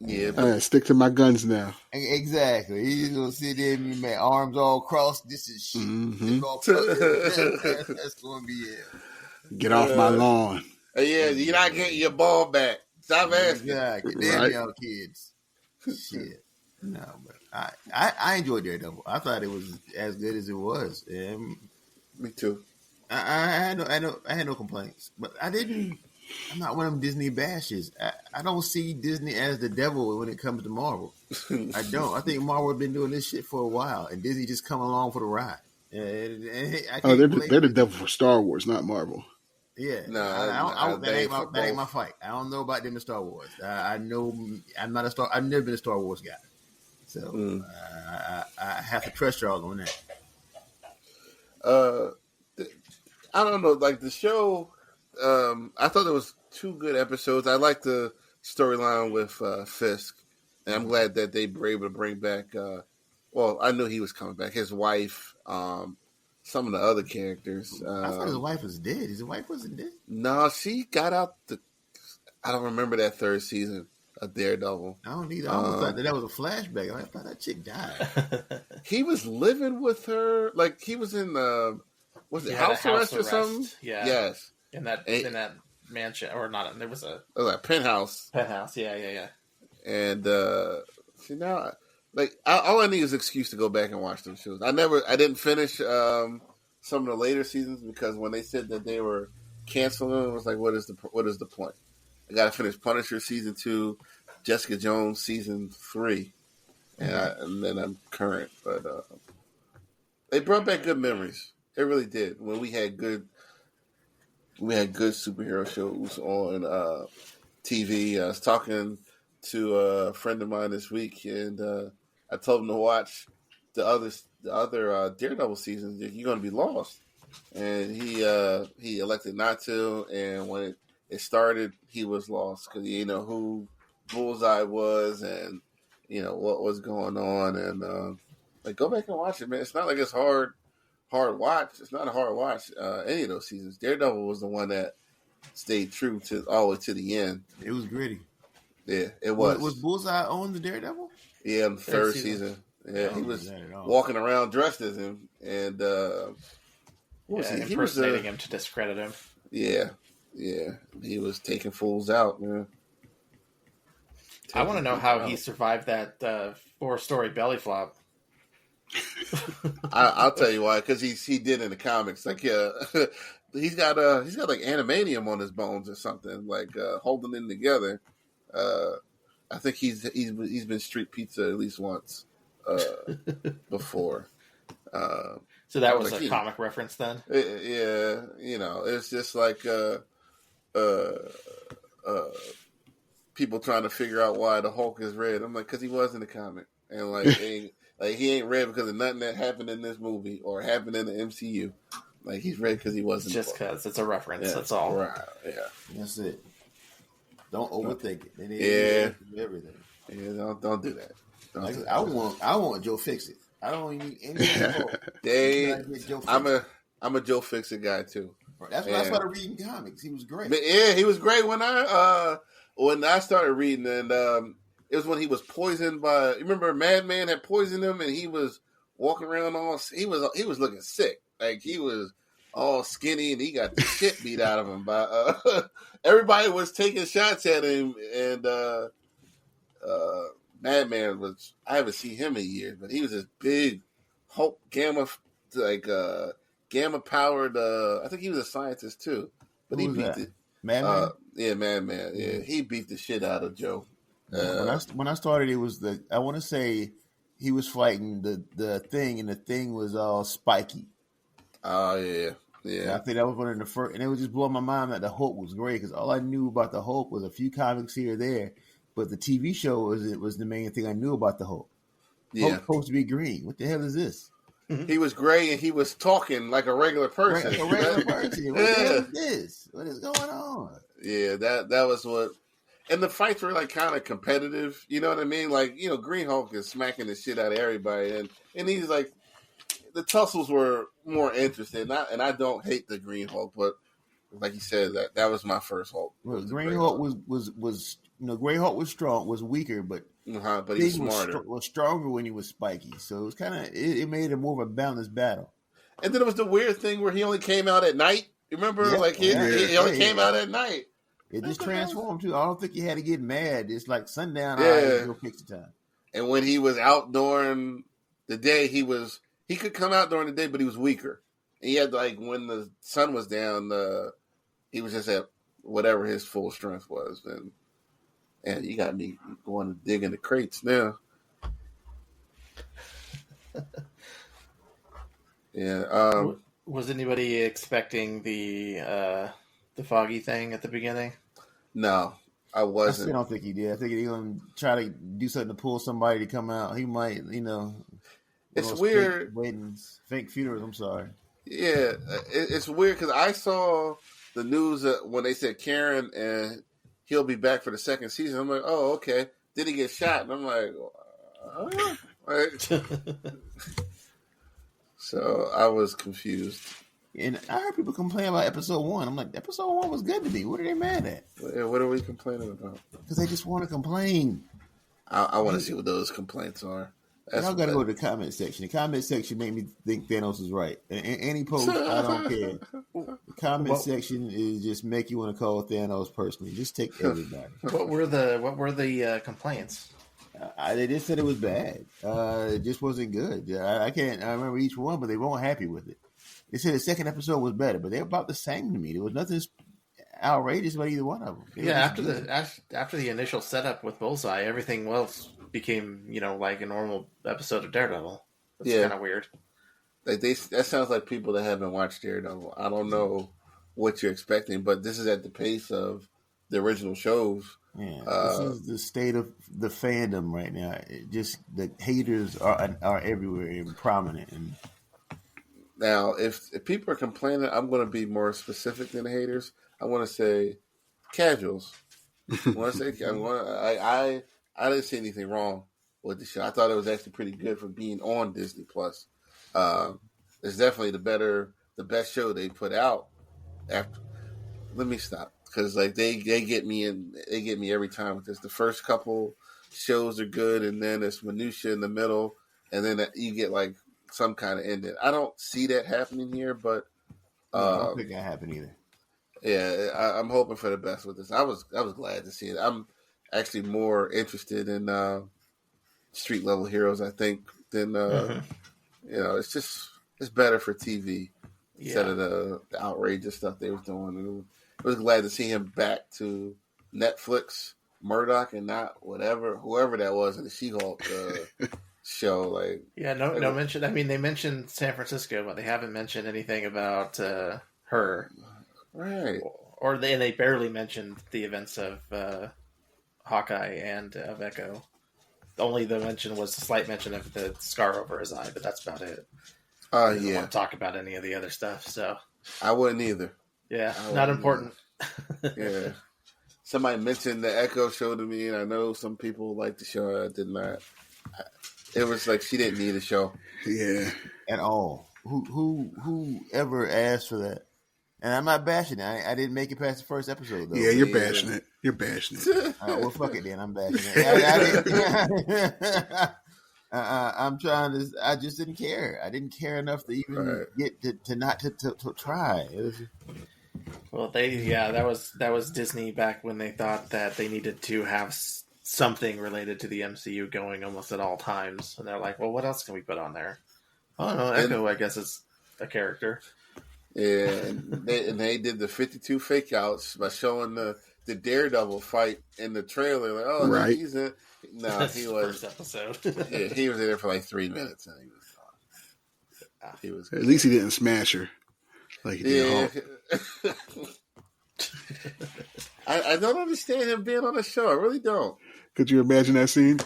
Yeah, I stick to my guns now. Exactly. He's gonna sit there and be mad, arms all crossed. This is shit. That's gonna be it. Get off my lawn. Yeah, you're not getting your ball back. Stop asking. Exactly. Damn y'all kids. Shit. No, but I enjoyed Daredevil. I thought it was as good as it was. Me too. I had no complaints, but I'm not one of them Disney bashes. I don't see Disney as the devil when it comes to Marvel. I don't. I think Marvel have been doing this shit for a while, and Disney just come along for the ride. They're the devil for Star Wars, not Marvel. Yeah, that ain't my fight. I don't know about them in Star Wars. I know I've never been a Star Wars guy, so I have to trust y'all on that. I don't know, like the show. I thought there was 2 good episodes. I like the storyline with Fisk, and I'm glad that they were able to bring back. Well, I knew he was coming back. His wife. Some of the other characters. I thought his wife was dead. His wife wasn't dead? No, she got out I don't remember that 3rd season of Daredevil. I don't either. I almost thought that was a flashback. I thought that chick died. He was living with her. Like, he was in was it house arrest or something? Yeah. Yes. In that mansion, or not, there was a penthouse. Penthouse, yeah. And, see, now... Like all I need is an excuse to go back and watch those shows. I didn't finish some of the later seasons because when they said that they were canceling, I was like, what is the point? I got to finish Punisher season 2, Jessica Jones season 3, and then I'm current. But they brought back good memories. It really did. When we had good superhero shows on TV. I was talking to a friend of mine this week, and I told him to watch the other Daredevil seasons. You're going to be lost, and he elected not to. And when it started, he was lost because he didn't know who Bullseye was and what was going on. And go back and watch it, man. It's not like it's hard watch. It's not a hard watch. Any of those seasons, Daredevil was the one that stayed true all the way to the end. It was gritty. Yeah, it was. Was Bullseye on the Daredevil? Yeah, in the third season. Yeah, he was walking around dressed as him, and what was he? He was impersonating him to discredit him. Yeah, he was taking fools out, man. I want to know how he survived that 4-story belly flop. I'll tell you why, because he did in the comics. Like, he's got like animanium on his bones or something, like holding them together. I think he's been street pizza at least once before. So that was like a comic reference then. Yeah, it's just like people trying to figure out why the Hulk is red. I'm like, because he was in the comic, and like, he ain't red because of nothing that happened in this movie or happened in the MCU. Like, he's red because he wasn't. Just because it's a reference. Yeah, that's all. Right. Yeah. That's it. Don't overthink it. They need everything. Yeah. Don't do that. Do that. I want Joe Fixit. I don't need anything more. I'm a Joe Fixit guy too. That's when I started reading comics. He was great. But yeah, he was great when I started reading, and it was when he was poisoned by. You remember Madman had poisoned him, and he was walking around he was looking sick, like he was all skinny, and he got the shit beat out of him by everybody was taking shots at him, and Madman was. I haven't seen him in years, but he was this big Hulk gamma powered. I think he was a scientist too, but he beat the Madman. Madman. Yeah, he beat the shit out of Joe. When I started, it was I want to say he was fighting the thing, and the thing was all spiky. Oh yeah. And I think that was one of the first, and it was just blowing my mind that the Hulk was great because all I knew about the Hulk was a few comics here or there, but the TV show was the main thing I knew about the Hulk. Yeah, Hulk's supposed to be green. What the hell is this? He was gray and he was talking like a regular person. Like a regular person. What the hell is this? What is going on? Yeah, that was what. And the fights were like kind of competitive. You know what I mean? Like, Green Hulk is smacking the shit out of everybody, and he's like, the tussles were more interesting. And I don't hate the Green Hulk, but like you said, that was my first Hulk. Well, Green Hulk was Grey Hulk was strong, was weaker, but he's smarter. Was stronger when he was spiky. So it was it made it more of a balanced battle. And then it was the weird thing where he only came out at night. You remember? He only came out at night. It just transformed too. I don't think he had to get mad. It's like sundown. Go picture time. And when he was out during the day, he could come out during the day, but he was weaker. And he had when the sun was down, he was just at whatever his full strength was. And you got me going to dig in the crates now. Yeah. Was anybody expecting the Foggy thing at the beginning? No, I wasn't. I still don't think he did. I think he's going to try to do something to pull somebody to come out. He might, It's weird. Fake funerals, I'm sorry. Yeah, it's weird because I saw the news when they said Karen and he'll be back for the second season. I'm like, oh, okay. Did he get shot? And I'm like, right. So I was confused. And I heard people complain about episode 1. I'm like, episode 1 was good to me. What are they mad at? What are we complaining about? Because they just want to complain. I want to see what those complaints are. Y'all got to go to the comment section. The comment section made me think Thanos is right. And any post, I don't care. The comment section is just make you want to call Thanos personally. Just take everybody. What were the complaints? They just said it was bad. It just wasn't good. I remember each one, but they weren't happy with it. They said the second episode was better, but they're about the same to me. There was nothing outrageous about either one of them. After the initial setup with Bullseye, everything else became like a normal episode of Daredevil. That's kind of weird. That sounds like people that haven't watched Daredevil. I don't know what you're expecting, but this is at the pace of the original shows. Yeah, this is the state of the fandom right now. The haters are everywhere and prominent. And now, if people are complaining, I'm going to be more specific than the haters. I want to say casuals. I didn't see anything wrong with the show. I thought it was actually pretty good for being on Disney Plus. It's definitely the best show they put out. Let me stop. because like they get me every time with this. The first couple shows are good, and then it's minutia in the middle, and then you get like some kind of ending. I don't see that happening here, but I don't think that happened either. Yeah, I'm hoping for the best with this. I was glad to see it. I'm actually more interested in street level heroes, I think, than it's better for TV instead of the outrageous stuff they were doing. And I was glad to see him back to Netflix, Murdoch, and not whoever that was in the She-Hulk show. Like, no mention. I mean, they mentioned San Francisco, but they haven't mentioned anything about her. Right. Or they barely mentioned the events of Hawkeye and of Echo. Only the mention was a slight mention of the scar over his eye, but that's about it. I don't want to talk about any of the other stuff, so I wouldn't either. Yeah, not important. Yeah. Somebody mentioned the Echo show to me, and I know some people liked the show. I did not. It was like she didn't need a show. Yeah. At all. Who ever asked for that? And I'm not bashing it. I didn't make it past the first episode, though. Yeah, you're bashing it. You're bashing it. Well, fuck it then. I'm bashing it. I'm trying to. I just didn't care. I didn't care enough to even get to try. Well, that was Disney back when they thought that they needed to have something related to the MCU going almost at all times, and they're like, "Well, what else can we put on there?" Oh no, Echo, I guess is a character. Yeah, and they did the 52 fake outs by showing the Daredevil fight in the trailer. Like, oh, right. He's in. No, he was. First episode. Yeah, he was in there for like 3 minutes, and he was. At least he didn't smash her like he did Hulk. I don't understand him being on the show. I really don't. Could you imagine that scene?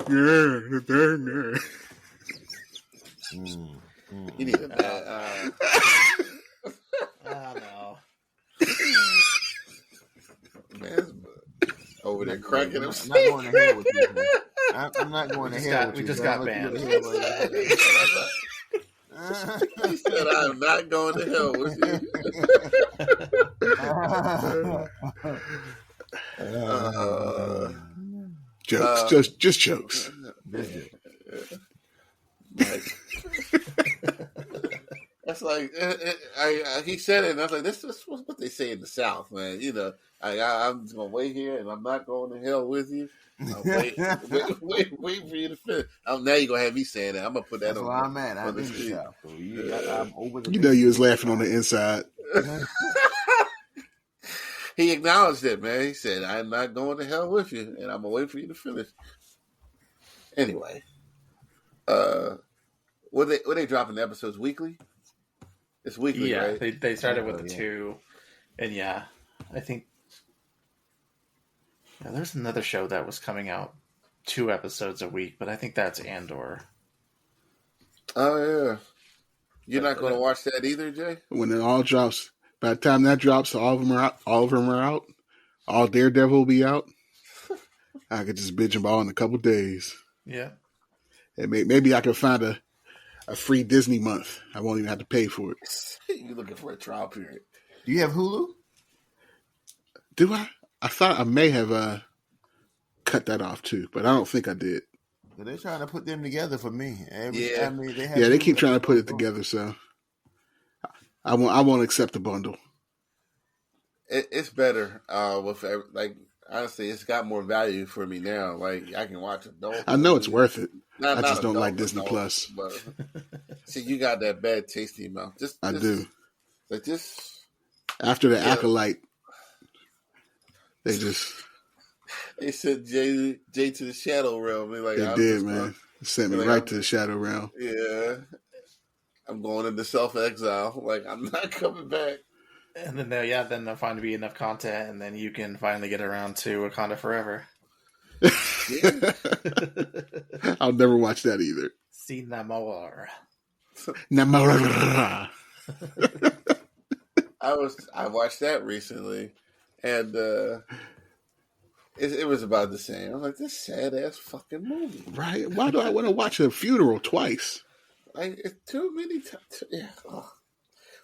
You need a bad. Oh no. Man's over there cracking him. I'm not going to hell with you. I'm not going to hell with you. We just got banned. He said, "I'm not going to hell with you." Jokes, just jokes. That's like he said it, and I was like, "This is what they say in the South, man." You know, I'm just gonna wait here, and I'm not going to hell with you. Wait for you to finish. Now you're gonna have me saying that. I'm gonna put that on. I'm at. I'm in the South. So I'm over the. You know, you was laughing on the inside. He acknowledged it, man. He said, "I'm not going to hell with you, and I'm gonna wait for you to finish." Anyway, were they dropping the episodes weekly? It's weekly, right? They started with the 2, and I think there's another show that was coming out 2 episodes a week, but I think that's Andor. Oh yeah, you're not going to watch that either, Jay? When it all drops, by the time that drops, all of them are out. All Daredevil will be out. I could just binge them all in a couple days. Yeah, and maybe I could find a free Disney month. I won't even have to pay for it. You're looking for a trial period. Do you have Hulu? Do I? I thought I may have cut that off too, but I don't think I did. But they're trying to put them together for me. They keep trying to put it together, so I won't accept the bundle. It's better with honestly, it's got more value for me now. Like I can watch adult. I know it's worth it. I just don't like Disney Plus. But see, you got that bad taste in your mouth. I do. Like this. After the Acolyte, they sent Jay to the Shadow Realm. They did, man. They sent me right to the Shadow Realm. Yeah. I'm going into self-exile. Like, I'm not coming back. And then there'll finally be enough content, and then you can finally get around to Wakanda Forever. Yeah. I'll never watch that either. See Namor. Namor. I watched that recently, and it was about the same. I was like, this sad ass fucking movie. Right? Why do I want to watch a funeral twice? Like, it's too many times. Yeah. Oh.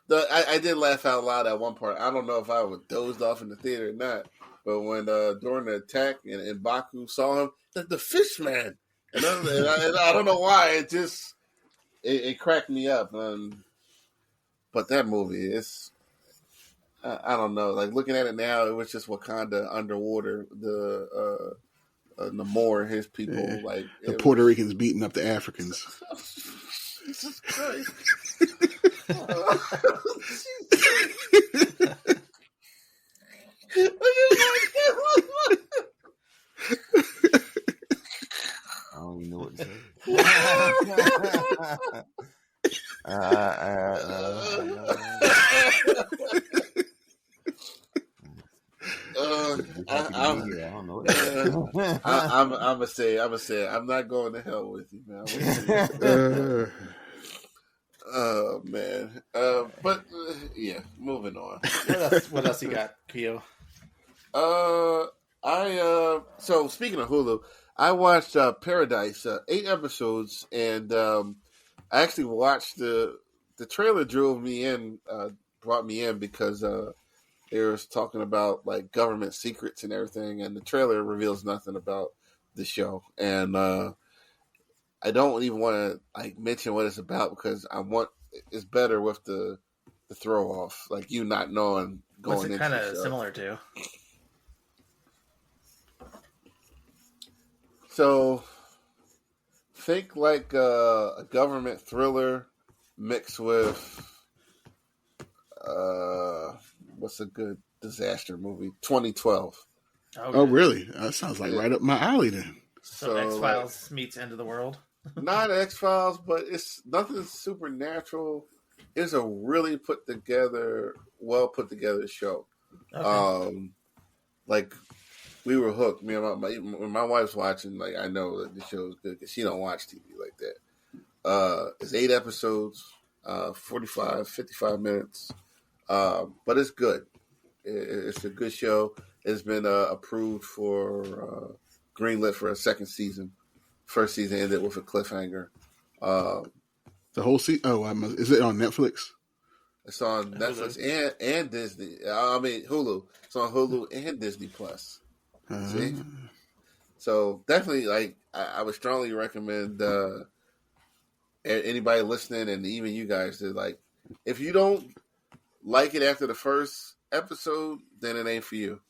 I did laugh out loud at one part. I don't know if I was dozed off in the theater or not, but when during the attack and Baku saw him, the fish man, and I don't know why it cracked me up. But that movie, I don't know. Like looking at it now, it was just Wakanda underwater. The Namor, his people, like the Puerto Ricans beating up the Africans. Jesus Christ. I don't even know what to say. I don't know. I'm gonna say, I'm not going to hell with you, man. Oh man, but yeah, moving on. What else you got, Kyo? So speaking of Hulu, I watched Paradise, 8 episodes, and I actually watched the trailer. Brought me in because they were talking about like government secrets and everything, and the trailer reveals nothing about the show, and I don't even want to like mention what it's about because it's better with the throw off, like you not knowing going into. What's it kind of similar to? So, think like a government thriller mixed with what's a good disaster movie? 2012. Oh, really? That sounds like right up my alley then. So X-Files meets End of the World. Not X-Files, but it's nothing supernatural. It's a really well put together show. Okay. Like we were hooked. Me and when my wife's watching, like I know that the show is good because she don't watch TV like that. It's 8 episodes, 45, 55 minutes, but it's good. It's a good show. It's been approved for greenlit for a second season. First season ended with a cliffhanger. The whole season? Oh, is it on Netflix? It's on Netflix and Disney. I mean Hulu. It's on Hulu and Disney Plus. See? So definitely, like I would strongly recommend anybody listening, and even you guys, to like, if you don't like it after the first episode, then it ain't for you.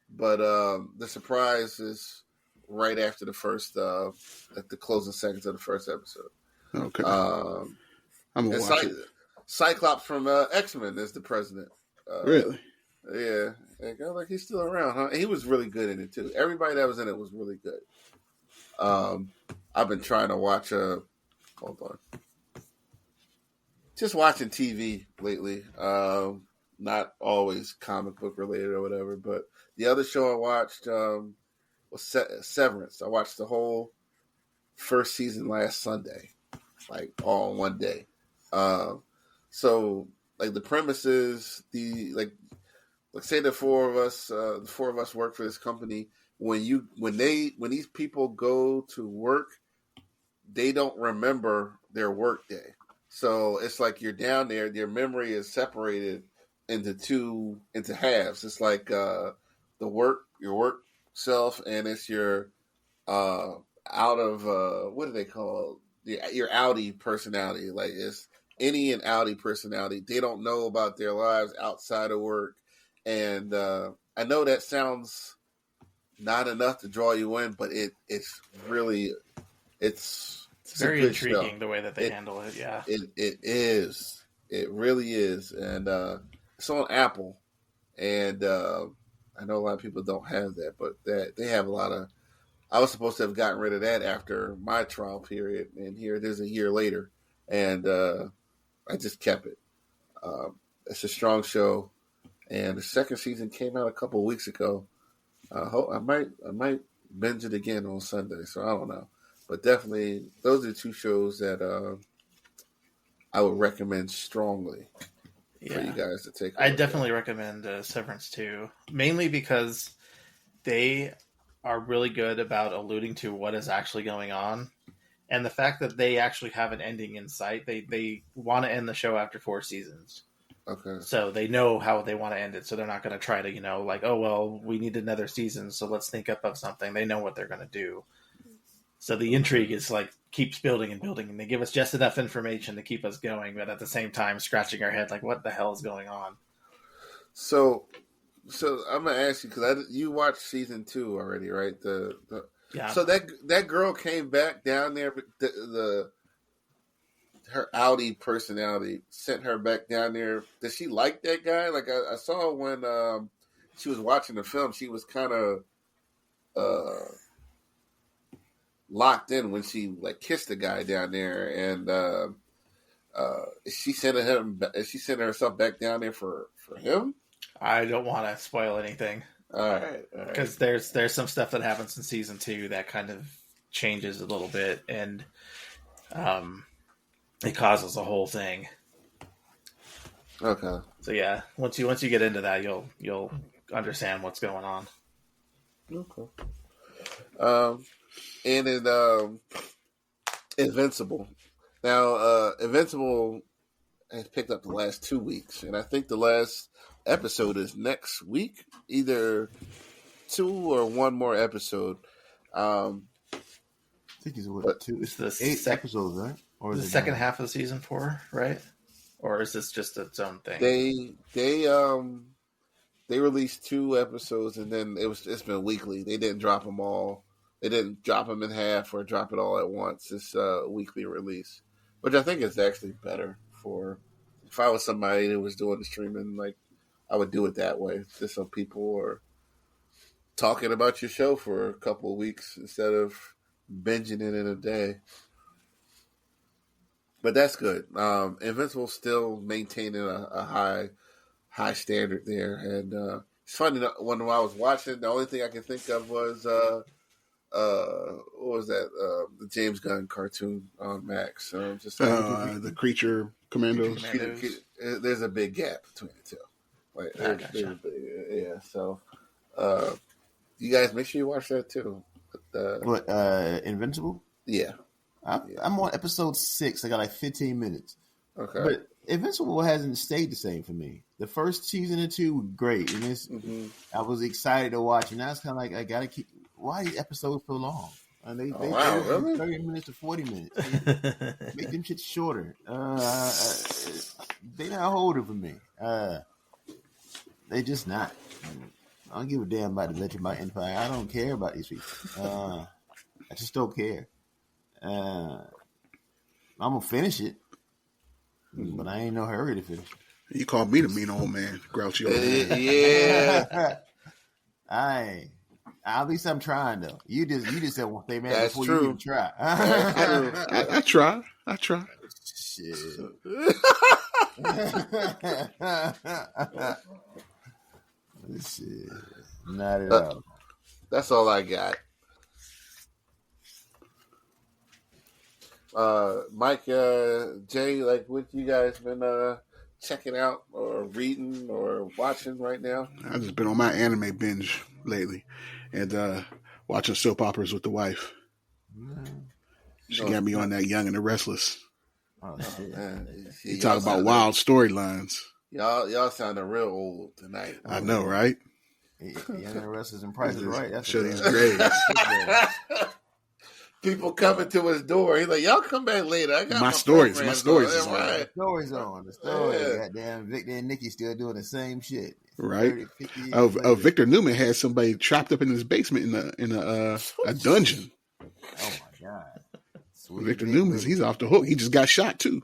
But the surprise is right after the first, at the closing seconds of the first episode. Okay. I'm gonna watch it. Cyclops from X-Men is the president. Really? Yeah. Like he's still around, huh? And he was really good in it too. Everybody that was in it was really good. I've been trying to watch hold on. Just watching TV lately. Not always comic book related or whatever, but the other show I watched was Severance. I watched the whole first season last Sunday, like all in one day. So like the premise is say the four of us work for this company. When these people go to work, they don't remember their work day. So it's like you're down there, your memory is separated into halves. It's like your work self, and it's your out of what do they call it? Your outie personality. Like it's innie and outie personality. They don't know about their lives outside of work. And I know that sounds not enough to draw you in, but it's very intriguing the way that they handle it. Yeah, it is. It really is, and it's on Apple, and I know a lot of people don't have that, but they have a lot of. I was supposed to have gotten rid of that after my trial period, and here it is a year later, and I just kept it. It's a strong show. And the second season came out a couple of weeks ago. I might binge it again on Sunday, so I don't know. But definitely, those are the 2 shows that I would recommend strongly for you guys to take. I definitely recommend Severance too, mainly because they are really good about alluding to what is actually going on, and the fact that they actually have an ending in sight. They want to end the show after 4 seasons. Okay. So they know how they want to end it. So they're not going to try to, like, oh, well, we need another season, so let's think up of something. They know what they're going to do. So the intrigue is like keeps building and building, and they give us just enough information to keep us going, but at the same time scratching our head like, what the hell is going on? So I'm gonna ask you because you watched season 2 already, right? Yeah. So that girl came back down there. Her Audi personality sent her back down there. Does she like that guy? Like I saw when she was watching the film, she was kind of locked in when she like kissed the guy down there, and is she sending him? Is she sending herself back down there for him? I don't want to spoil anything. All right. Because there's some stuff that happens in season 2 that kind of changes a little bit, and it causes a whole thing. Okay. So yeah, once you get into that, you'll understand what's going on. Okay. And in Invincible. Now, Invincible has picked up the last 2 weeks, and I think the last episode is next week. Either 2 or 1 more episode. I think it's what, 2? It's the 8 episodes, right? Or the is it second 9? half of season 4, right? Or is this just its own thing? They released 2 episodes, and then it's been weekly. They didn't drop them all. They didn't drop them in half or drop it all at once. It's a weekly release, which I think is actually better for. If I was somebody that was doing the streaming, like I would do it that way, just so people are talking about your show for a couple of weeks instead of binging it in a day. But that's good. Invincible still maintaining a high standard there, and it's funny when I was watching, the only thing I could think of was what was that? The James Gunn cartoon on Max. Just the Creature Commandos. There's a big gap between the two. Like, Gotcha. Yeah. So, you guys make sure you watch that too. What? Invincible? Yeah. I'm on episode 6. I got like 15 minutes. Okay. But Invincible hasn't stayed the same for me. The first season or 2 were great, and I was excited to watch. And now it's kind of like I gotta keep. Why are these episodes so long? They really? 30 minutes to 40 minutes. Make them shit shorter. They not holding for me. They just not. I don't give a damn about the Vegemite Empire. I don't care about these people. I just don't care. I'm gonna finish it, but I ain't no hurry to finish it. You called me the mean old man, grouchy old man. Yeah. At least I'm trying though. You just said one thing, man. That's before true. You even try. I try. Shit. Shit. Not at all. That's all I got. Mike, Jay, like what you guys been checking out or reading or watching right now? I've just been on my anime binge lately and watching soap operas with the wife. She got me on that Young and the Restless. Oh shit. You talk about wild storylines. Y'all sounding real old tonight. I know, right? Young and the Restless and Price is Right. That's show these grades. People coming to his door. He's like, y'all come back later. I got my stories. programs My stories on. is on. Right. Stories on. The story. Yeah. Goddamn, Victor and Nikki still doing the same shit. Right. 30, 50 years Oh, later. Victor Newman had somebody trapped up in his basement in a dungeon. Oh my god. Sweet Victor Vic. Newman, he's off the hook. He just got shot too.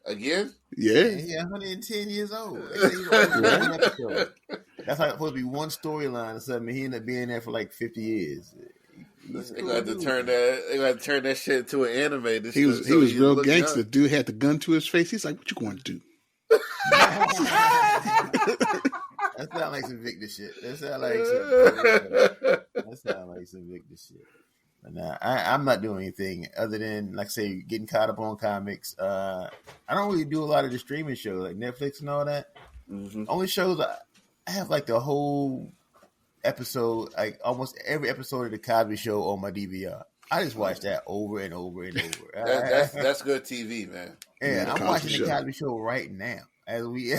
Again? Yeah. He's 110 years old. They say he's only one episode. That's like supposed to be one storyline or something. He ended up being there for like 50 years. They got to turn that shit into an anime. He was real gangster. Young. Dude had the gun to his face. He's like, "What you going to do?" That sounds like some Victor shit. That sounds like some Victor shit. But nah, I'm not doing anything other than, like I say, getting caught up on comics. I don't really do a lot of the streaming shows like Netflix and all that. Mm-hmm. Only shows I have like the whole episode, like almost every episode of the Cosby Show on my DVR. I just watch that over and over and over. That's good TV, man. Yeah, The I'm Cosby watching Show. the Cosby Show right now. as we.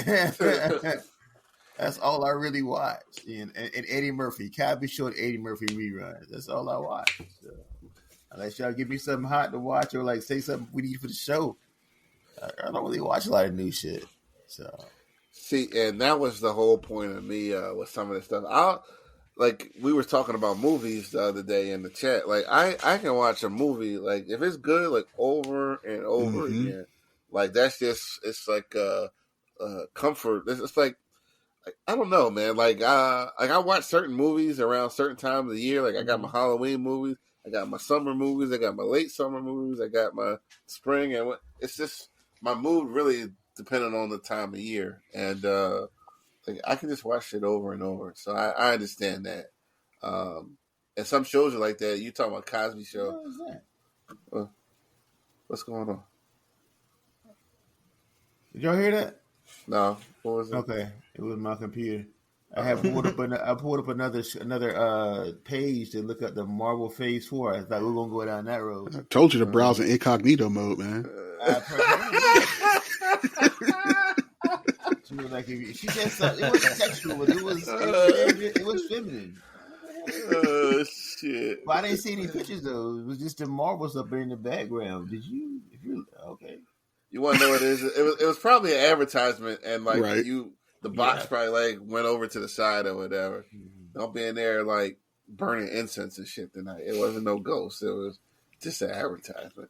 That's all I really watch. And Eddie Murphy, Cosby Show and Eddie Murphy reruns. That's all I watch. So, unless y'all give me something hot to watch or like say something we need for the show, I don't really watch a lot of new shit. So, see, and that was the whole point of me with some of this stuff. Like we were talking about movies the other day in the chat. Like I can watch a movie like if it's good like over and over again. Like that's just it's like comfort. It's like I don't know, man. Like I watch certain movies around certain times of the year. Like I got my Halloween movies, I got my summer movies, I got my late summer movies, I got my spring, and it's just my mood really depending on the time of year. And like I can just watch it over and over. So I understand that. And some shows are like that. You talking about Cosby Show? what is that? What's going on? Did y'all hear that? No, what was it? Okay, it was my computer. I pulled up another page to look up the Marvel Phase 4. I thought we were gonna go down that road. I told you to browse in incognito mode, man. She was like, she said something. It wasn't sexual, but it was feminine. Oh shit! But I didn't see any pictures though. It was just the marbles up in the background. Did you? If you okay. You want to know what it is? It was probably an advertisement, and like right. the box probably like went over to the side or whatever. Don't be in there like burning incense and shit tonight. It wasn't no ghost. It was just an advertisement.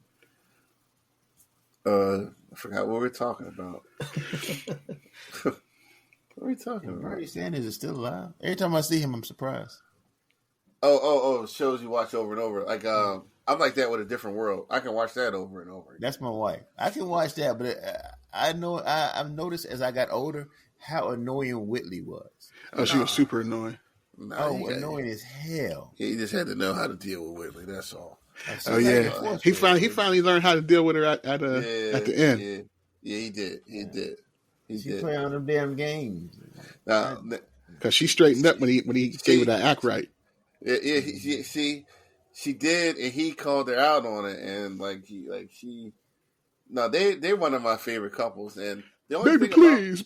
I forgot what we were talking about. What are we talking about? Bernie Sanders is still alive. Every time I see him, I'm surprised. Oh! Shows you watch over and over. Like I'm like that with A Different World. I can watch that over and over. That's my wife. I can watch that, but I've noticed as I got older how annoying Whitley was. Oh, she was super annoying. Annoying as hell. Yeah, you just had to know how to deal with Whitley. That's all. Oh yeah, he finally learned how to deal with her at the end. Yeah, he did. He did. She play on them damn games. Because she straightened up when he gave her that act right. Yeah, she did, and he called her out on it, and they're one of my favorite couples, and the only baby, please.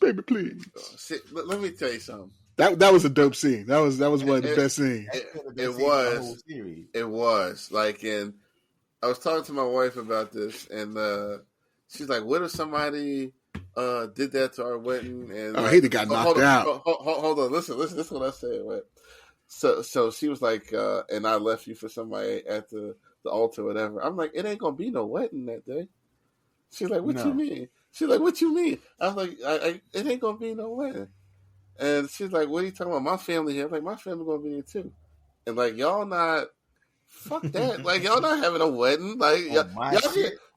Let me tell you something. That was a dope scene. That was one of the best scenes. It was like, and I was talking to my wife about this, and she's like, "What if somebody did that to our wedding?" And he got knocked out. Hold on, listen. This is what I said. Right? So she was like, and I left you for somebody at the altar, or whatever. I'm like, it ain't gonna be no wedding that day. She's like, what you mean? She's like, what you mean? I was like, it ain't gonna be no wedding. And she's like, what are you talking about? My family here. I'm like, my family gonna be here too. And like, y'all not, fuck that. Like, y'all not having a wedding. Like,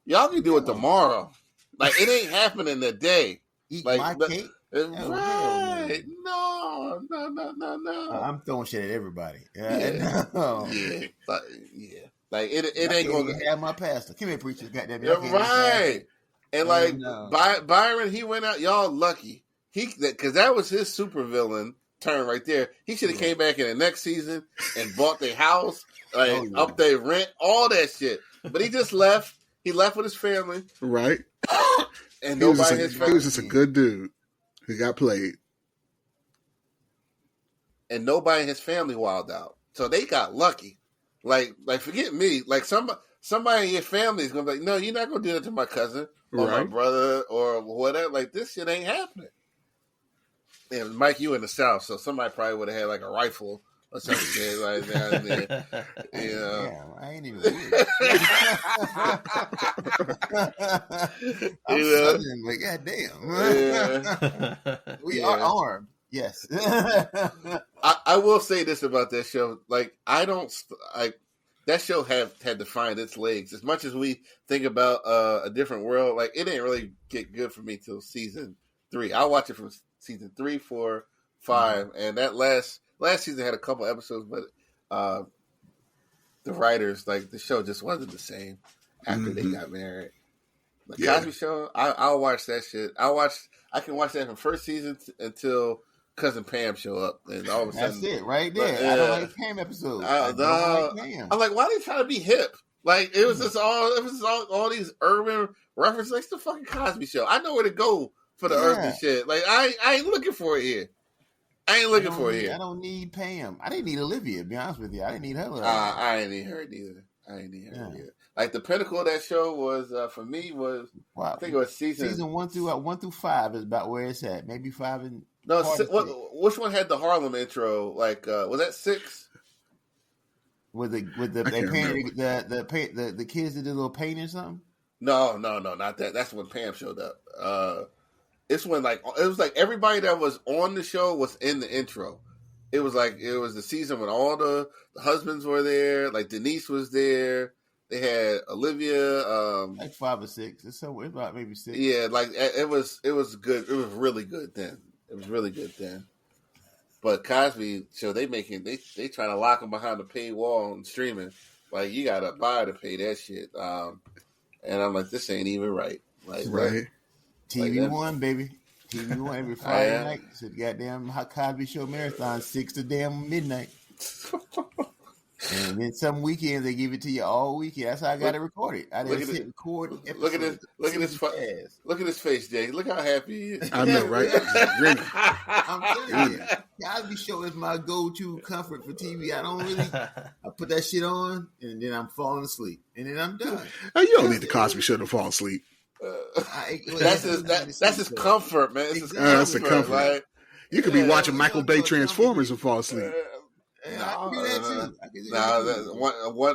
y'all can do it tomorrow. Like, it ain't happening today. Eat like, my cake? Right. No. I'm throwing shit at everybody. Yeah. Like it ain't gonna have my pastor. Come here, preacher. Goddamn. Right. And like Byron, he went out. Y'all lucky. Because that was his supervillain turn right there. He should have came back in the next season and bought their house, up their rent, all that shit. But he just left. He left with his family. Right. And he was just a good dude who got played. And nobody in his family wilded out. So they got lucky. Like forget me. Like somebody in your family is gonna be like, no, you're not gonna do that to my cousin or my brother or whatever. Like this shit ain't happening. And Mike, you in the South, so somebody probably would have had like a rifle or something like down there. You know. Damn, I ain't even weird. I'm Southern, like goddamn. We are armed. Yes. I will say this about that show. Like, that show had to find its legs. As much as we think about A Different World, like, it didn't really get good for me till season 3. I watched it from season 3, 4, 5, and that last season had a couple episodes, but the writers, like, the show just wasn't the same after they got married. The Cosby Show, I'll watch that shit. I can watch that from first season until Cousin Pam show up, and all of a sudden, that's it right there. I don't like Pam episodes. I'm like, why are they trying to be hip? Like it was all these urban references. Like the fucking Cosby Show. I know where to go for the earthly shit. Like I ain't looking for it here. I don't need Pam. I didn't need Olivia, to be honest with you. I didn't need her. I ain't need her neither. Either. Like the pinnacle of that show was for me was I think it was season 1 through 5 is about where it's at. Maybe 5 and no. Which one had the Harlem intro? Like was that 6? With the kids that did a little painting or something? No, not that. That's when Pam showed up. It's when it was like everybody that was on the show was in the intro. It was the season when all the husbands were there. Like Denise was there. They had Olivia. Like 5 or 6. It's somewhere about maybe 6. Yeah, like it was good. It was really good then. But Cosby show they trying to lock them behind the paywall and streaming. Like you gotta buy to pay that shit. And I'm like, this ain't even right. Like right. TV One, baby. TV One every Friday night. So the goddamn Cosby Show marathon 6 to damn midnight. And then some weekends they give it to you all weekend. That's how I got it recorded. I didn't hit record. Look at his face, Jay. Look how happy he is. I know, right? I'm telling you, Cosby Show is my go-to comfort for TV. I put that shit on, and then I'm falling asleep, and then I'm done. Oh, you don't need the Cosby Show to fall asleep. That's his comfort, man. That's the comfort. Like, you could be watching Michael Bay Transformers and fall asleep. I can do that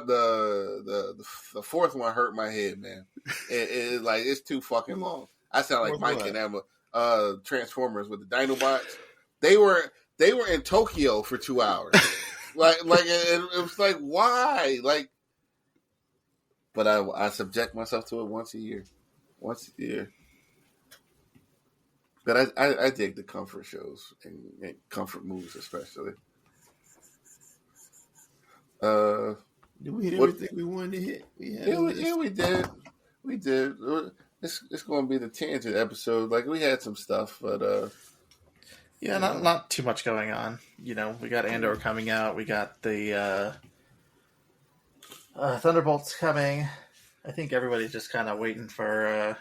too. The fourth one hurt my head, man. It's too fucking long. I sound like Mike and Emma. Transformers with the Dinobots. They were in Tokyo for 2 hours. It was like, why? Like, but I subject myself to it once a year. But I dig the comfort shows and comfort movies especially. Did we hit everything we wanted to hit? We did. It's going to be the tangent episode. Like we had some stuff, but not too much going on. You know, we got Andor coming out. We got the Thunderbolts coming. I think everybody's just kind of waiting for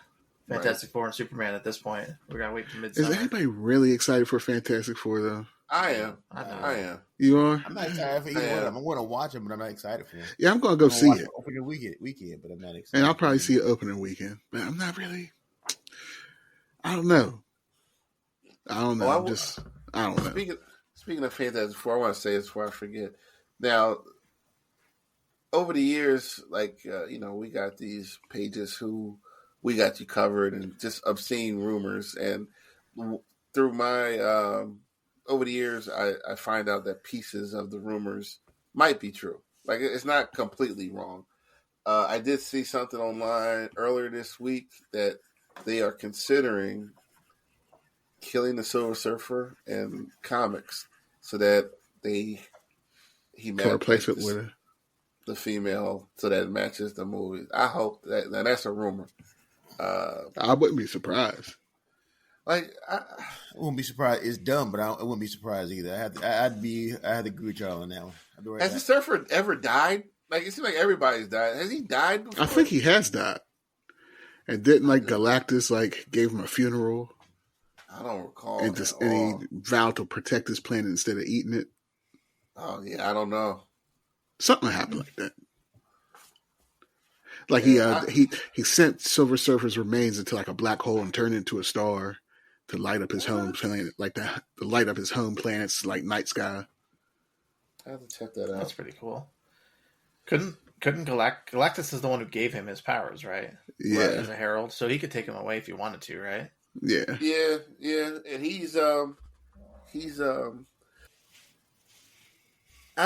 Fantastic Four and Superman at this point. We're gonna wait till midsummer. Is anybody really excited for Fantastic Four though? I am. You are? I'm not excited for either one. I'm going to watch them, but I'm not excited for them. Yeah, I'm going to go see it. Opening weekend, but I'm not excited. And I'll probably see it opening weekend, but I'm not really. I don't know. I don't know. I don't know. Speaking of Fantastic Four, I want to say this before I forget. Now, over the years, we got these pages who we got you covered and just obscene rumors. And through my over the years, I find out that pieces of the rumors might be true. Like, it's not completely wrong. I did see something online earlier this week that they are considering killing the Silver Surfer in comics so that he can replace it with the female so that it matches the movie. I hope that. Now, that's a rumor. I wouldn't be surprised. I wouldn't be surprised. It's dumb, but I wouldn't be surprised either. I had to agree with y'all on that one. Has the Surfer ever died? Like, it seems like everybody's died. Has he died before? I think he has died. And didn't Galactus gave him a funeral? I don't recall. And he vowed to protect his planet instead of eating it. Oh yeah, I don't know. Something happened like that. Like he sent Silver Surfer's remains into a black hole and turned it into a star to light up his home planet, to light up his home planet's night sky. I have to check that out. That's pretty cool. Couldn't Galactus is the one who gave him his powers, right? Yeah, as a herald, so he could take him away if he wanted to, right? Yeah, and he's I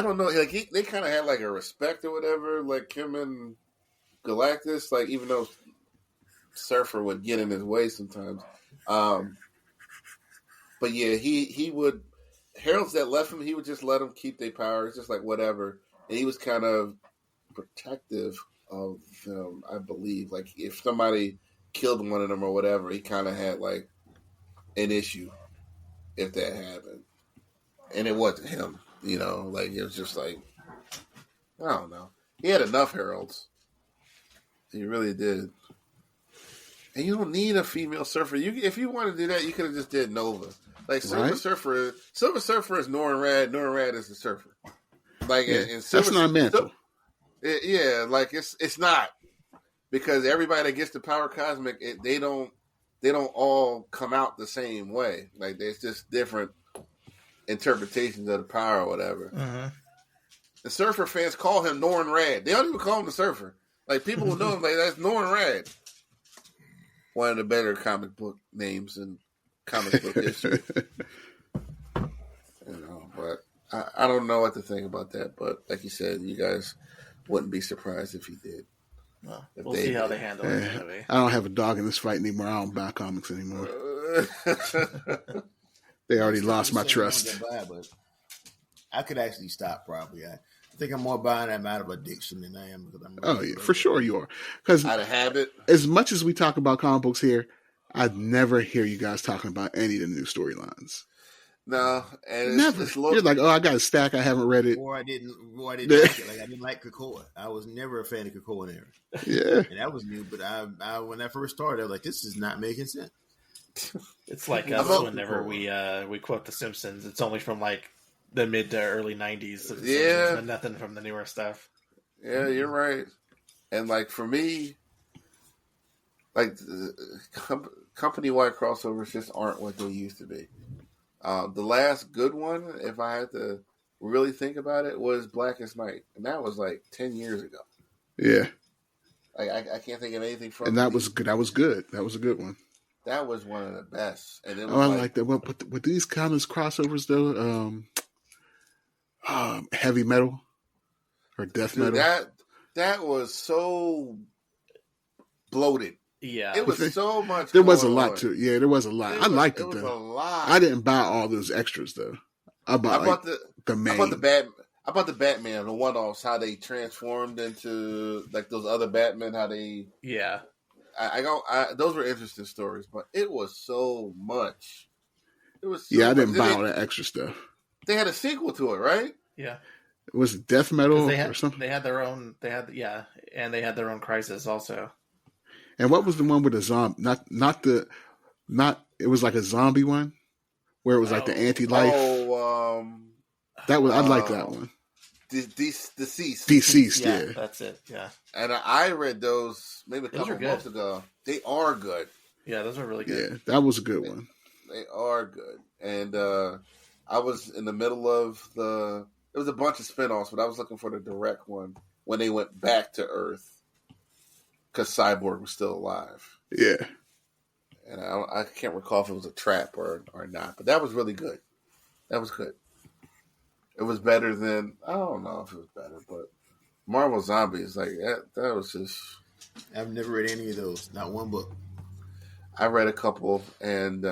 don't know, they kind of had a respect or whatever, like him and Galactus, even though Surfer would get in his way sometimes. But yeah, he would, heralds that left him, he would just let them keep their powers, just whatever. And he was kind of protective of them, I believe. If somebody killed one of them or whatever, he kind of had an issue if that happened. And it wasn't him, it was just I don't know. He had enough heralds. He really did. And you don't need a female surfer. If you want to do that, you could have just did Nova. Like Silver Surfer is Norrin Rad. Norrin Rad is the surfer. Like and that's not mental. Like it's not, because everybody that gets the power cosmic, they don't all come out the same way. Like there's just different interpretations of the power or whatever. Uh-huh. The surfer fans call him Norrin Rad. They don't even call him the surfer. Like people will know him like that's Norrin Rad. One of the better comic book names in comic book history. But I don't know what to think about that. But like you said, you guys wouldn't be surprised if he did. Well, we'll see how they handle it. I don't have a dog in this fight anymore. I don't buy comics anymore. They already lost my trust. But I could actually stop probably. I think I'm more buying them out of addiction than I am because I'm. For sure you are. Because out of habit. As much as we talk about comic books here, I'd never hear you guys talking about any of the new storylines. No, and never. You're like, I got a stack. I haven't read it. Or I didn't like it. Like I didn't like Krakoa. I was never a fan of Krakoa era. Yeah, and that was new. But I when I first started, I was like, this is not making sense. It's like us whenever we quote The Simpsons. It's only from like the mid to early 90s. Yeah, nothing from the newer stuff. Yeah, you're right. And like for me, like company-wide crossovers just aren't what they used to be. The last good one, if I had to really think about it, was Blackest Night, and that was like 10 years ago. Yeah, I can't think of anything from. And that was good. That was good. That was a good one. That was one of the best. And it was I like that. Well, but with these comics crossovers though, heavy metal or death metal. That was so bloated. Yeah, it was so much. There was a lot to it. Yeah, there was a lot. I liked it though. It was a lot. I didn't buy all those extras though. I bought the main. I bought the Batman, the one-offs, how they transformed into like those other Batmen, how they. Yeah. Those were interesting stories, but it was so much. It was. I didn't buy all that extra stuff. They had a sequel to it, right? Yeah. Was it death metal or something? and they had their own Crisis also. And what was the one with the zombie? It was like a zombie one where it was like the anti-life. That was I like that one. Deceased, yeah. That's it, yeah. And I read those maybe a couple months ago. They are good. Yeah, those are really good. Yeah, that was a good one. They are good. And I was in the middle of there was a bunch of spinoffs, but I was looking for the direct one when they went back to Earth because Cyborg was still alive. Yeah. And I can't recall if it was a trap or not, but that was really good. That was good. It was better than, I don't know if it was better, but Marvel Zombies, like that was just. I've never read any of those, not one book. I read a couple, and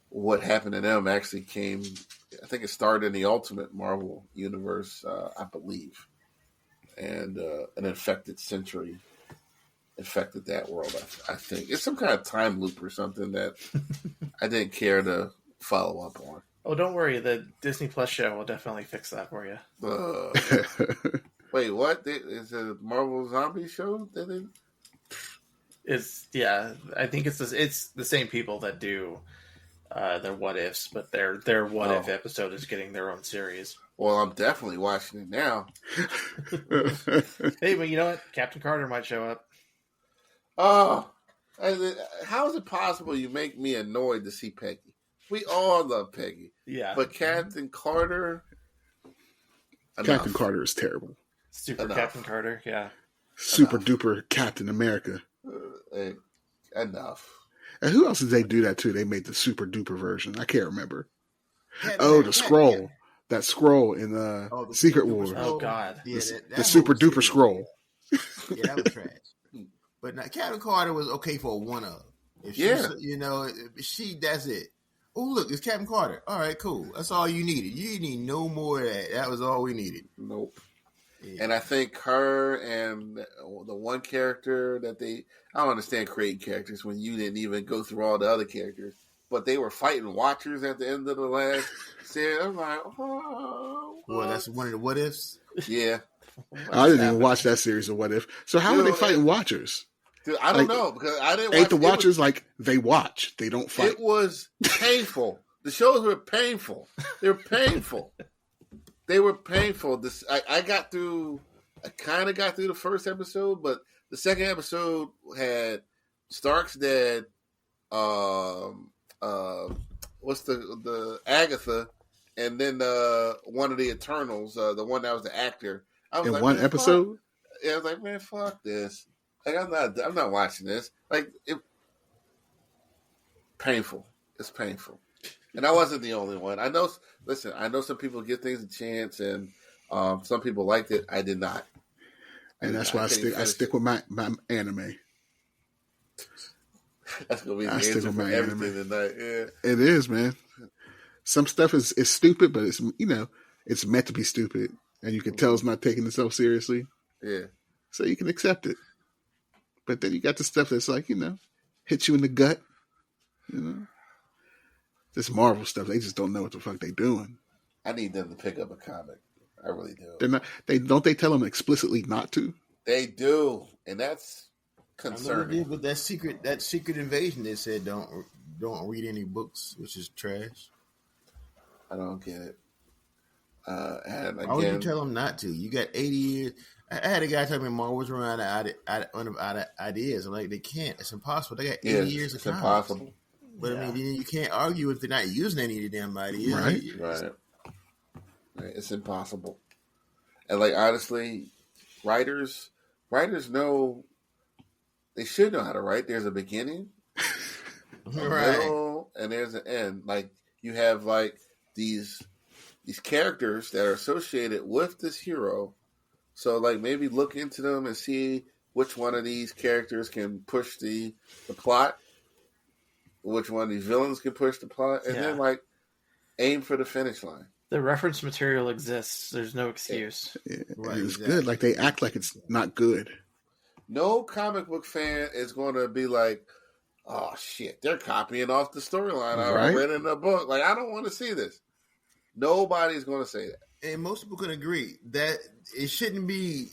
what happened to them actually came, I think it started in the Ultimate Marvel universe, I believe. And an infected century infected that world, I think. It's some kind of time loop or something that I didn't care to follow up on. Oh, don't worry. The Disney Plus show will definitely fix that for you. Wait, what? Is it a Marvel Zombie show? I think it's the same people that do their What Ifs, but their What If episode is getting their own series. Well, I'm definitely watching it now. Hey, but you know what? Captain Carter might show up. Oh, how is it possible you make me annoyed to see Peggy? We all love Peggy. Yeah. But Captain Carter... Captain Carter is terrible. Super Captain Carter, yeah. Super duper Captain America. Enough. And who else did they do that to? They made the super duper version. I can't remember. The Skrull. Yeah. That Skrull in the Secret Wars. Oh, God. Yeah, the super duper Skrull. Yeah, that was trash. But now, Captain Carter was okay for a one-up. That's it. Oh, look, it's Captain Carter. All right, cool. That's all you needed. You need no more of that. That was all we needed. Nope. Yeah. And I think her and the one character that I don't understand creating characters when you didn't even go through all the other characters, but they were fighting Watchers at the end of the last series. I'm like, oh. Well, that's one of the What Ifs? Yeah. I didn't even watch that series of What If. So how were they fighting Watchers? Dude, I don't know because I didn't. Ain't the watchers like they watch? They don't fight. It was painful. The shows were painful. They were painful. They were painful. I got through. I kind of got through the first episode, but the second episode had Stark's dead. What's the Agatha, and then one of the Eternals, the one that was the actor. I was in like, one episode. Fuck. Yeah, I was like, man, fuck this. Like, I'm not watching this. Like, painful. It's painful. And I wasn't the only one. I know some people give things a chance, and some people liked it. I did not. And that's why I stick with my anime. That's gonna be the answer for everything tonight. Yeah, it is, man. Some stuff is stupid, but it's it's meant to be stupid, and you can tell it's not taking itself seriously. Yeah, so you can accept it. But then you got the stuff that's like hits you in the gut. This Marvel stuff, they just don't know what the fuck they doing. I need them to pick up a comic. I really do. They're not. They tell them explicitly not to. They do, and that's concerning. With that secret invasion, they said don't read any books, which is trash. I don't get it. And again, why would you tell them not to? You got 80 years. I had a guy tell me Marvel's run out of ideas. I'm like, they can't. It's impossible. They got 80 years of comics. It's impossible. But I mean, you can't argue if they're not using any of the damn ideas. Right. It's impossible. And like honestly, writers know they should know how to write. There's a beginning, a middle, and there's an end. Like you have like these characters that are associated with this hero. So like maybe look into them and see which one of these characters can push the plot, which one of these villains can push the plot, and then like aim for the finish line. The reference material exists. There's no excuse. Yeah, right, it's good. Like they act like it's not good. No comic book fan is going to be like, "Oh shit, they're copying off the storyline I read in the book." Like I don't want to see this. Nobody's going to say that. And most people can agree that it shouldn't be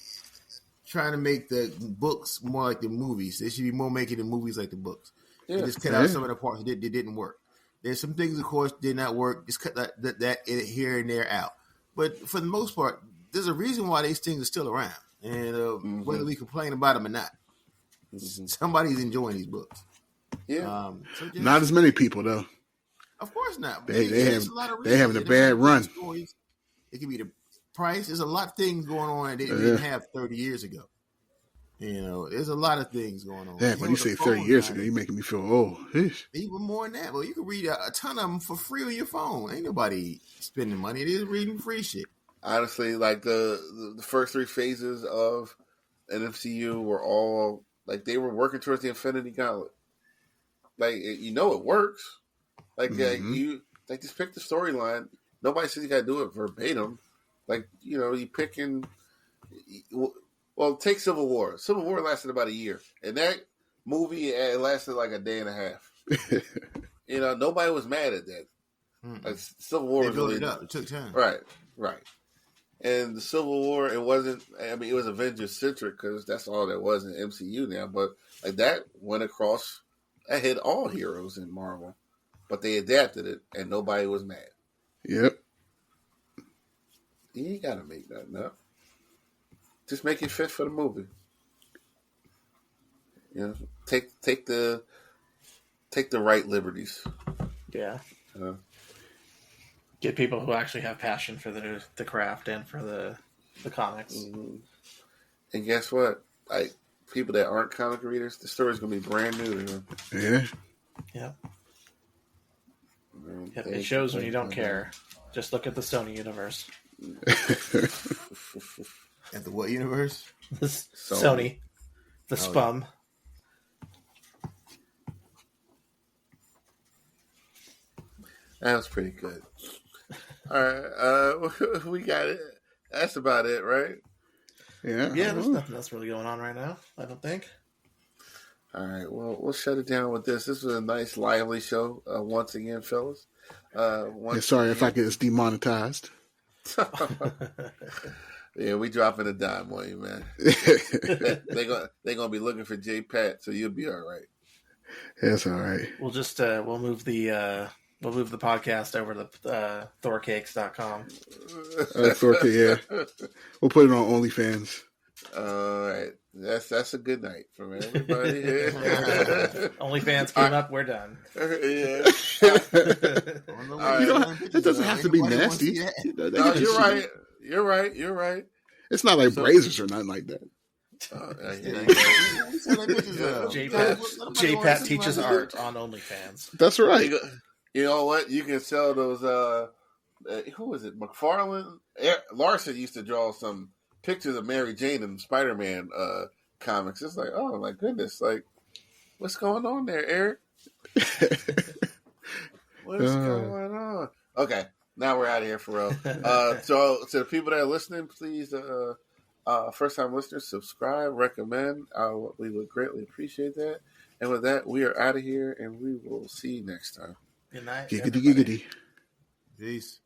trying to make the books more like the movies. They should be more making the movies like the books. Yeah. And just cut out some of the parts that didn't work. There's some things, of course, did not work. Just cut that here and there out. But for the most part, there's a reason why these things are still around. And whether we complain about them or not, somebody's enjoying these books. Yeah. Not as many people, though. Of course not. They having a bad run. Stories. It could be the price. There's a lot of things going on that they didn't have 30 years ago. There's a lot of things going on. Yeah, when you say 30 years ago, you're making me feel old. Even more than that. Well, you can read a ton of them for free on your phone. Ain't nobody spending money. They're reading free shit. Honestly, like the first three phases of an MCU were all like they were working towards the Infinity Gauntlet. Like it works. Like you just pick the storyline. Nobody says you got to do it verbatim. Like you picking. Well, take Civil War. Civil War lasted about a year, and that movie it lasted like a day and a half. Nobody was mad at that. Like, Civil War was really it up. It took time. Right. And the Civil War, it wasn't. I mean, it was Avengers centric because that's all there was in MCU now. But like that went across. That hit all heroes in Marvel, but they adapted it, and nobody was mad. Yep. You ain't gotta make nothing up. Just make it fit for the movie. Take the right liberties. Yeah. Get people who actually have passion for the craft and for the comics. Mm-hmm. And guess what? Like people that aren't comic readers, the story's gonna be brand new to them. Yeah. Yeah. It shows when you don't care. Just look at the Sony universe. At the what universe? Sony. The Spum. That was pretty good. All right. We got it. That's about it, right? Yeah. There's nothing else really going on right now, I don't think. All right. Well, we'll shut it down with this. This was a nice, lively show once again, fellas. Sorry if I get demonetized. Yeah, we dropping a dime on you, man. they gonna be looking for J Pat, so you'll be all right. That's all right. We'll just we'll move the podcast over to thorcakes.com. Thorcake, yeah. We'll put it on OnlyFans. All right, that's a good night from everybody here. OnlyFans came up. We're done. Yeah. It doesn't have to be nasty. No, you're right. It's not like Brazers or nothing like that. J-Pat teaches art on OnlyFans. That's right. You know what? You can sell those. Who was it? McFarlane? Larson used to draw some pictures of Mary Jane and Spider-Man comics. It's like, oh my goodness! Like, what's going on there, Eric? What's going on? Okay, now we're out of here for real. So to the people that are listening, please, first-time listeners, subscribe, recommend. We would greatly appreciate that. And with that, we are out of here, and we will see you next time. Good night. Giggity, giggity. Peace.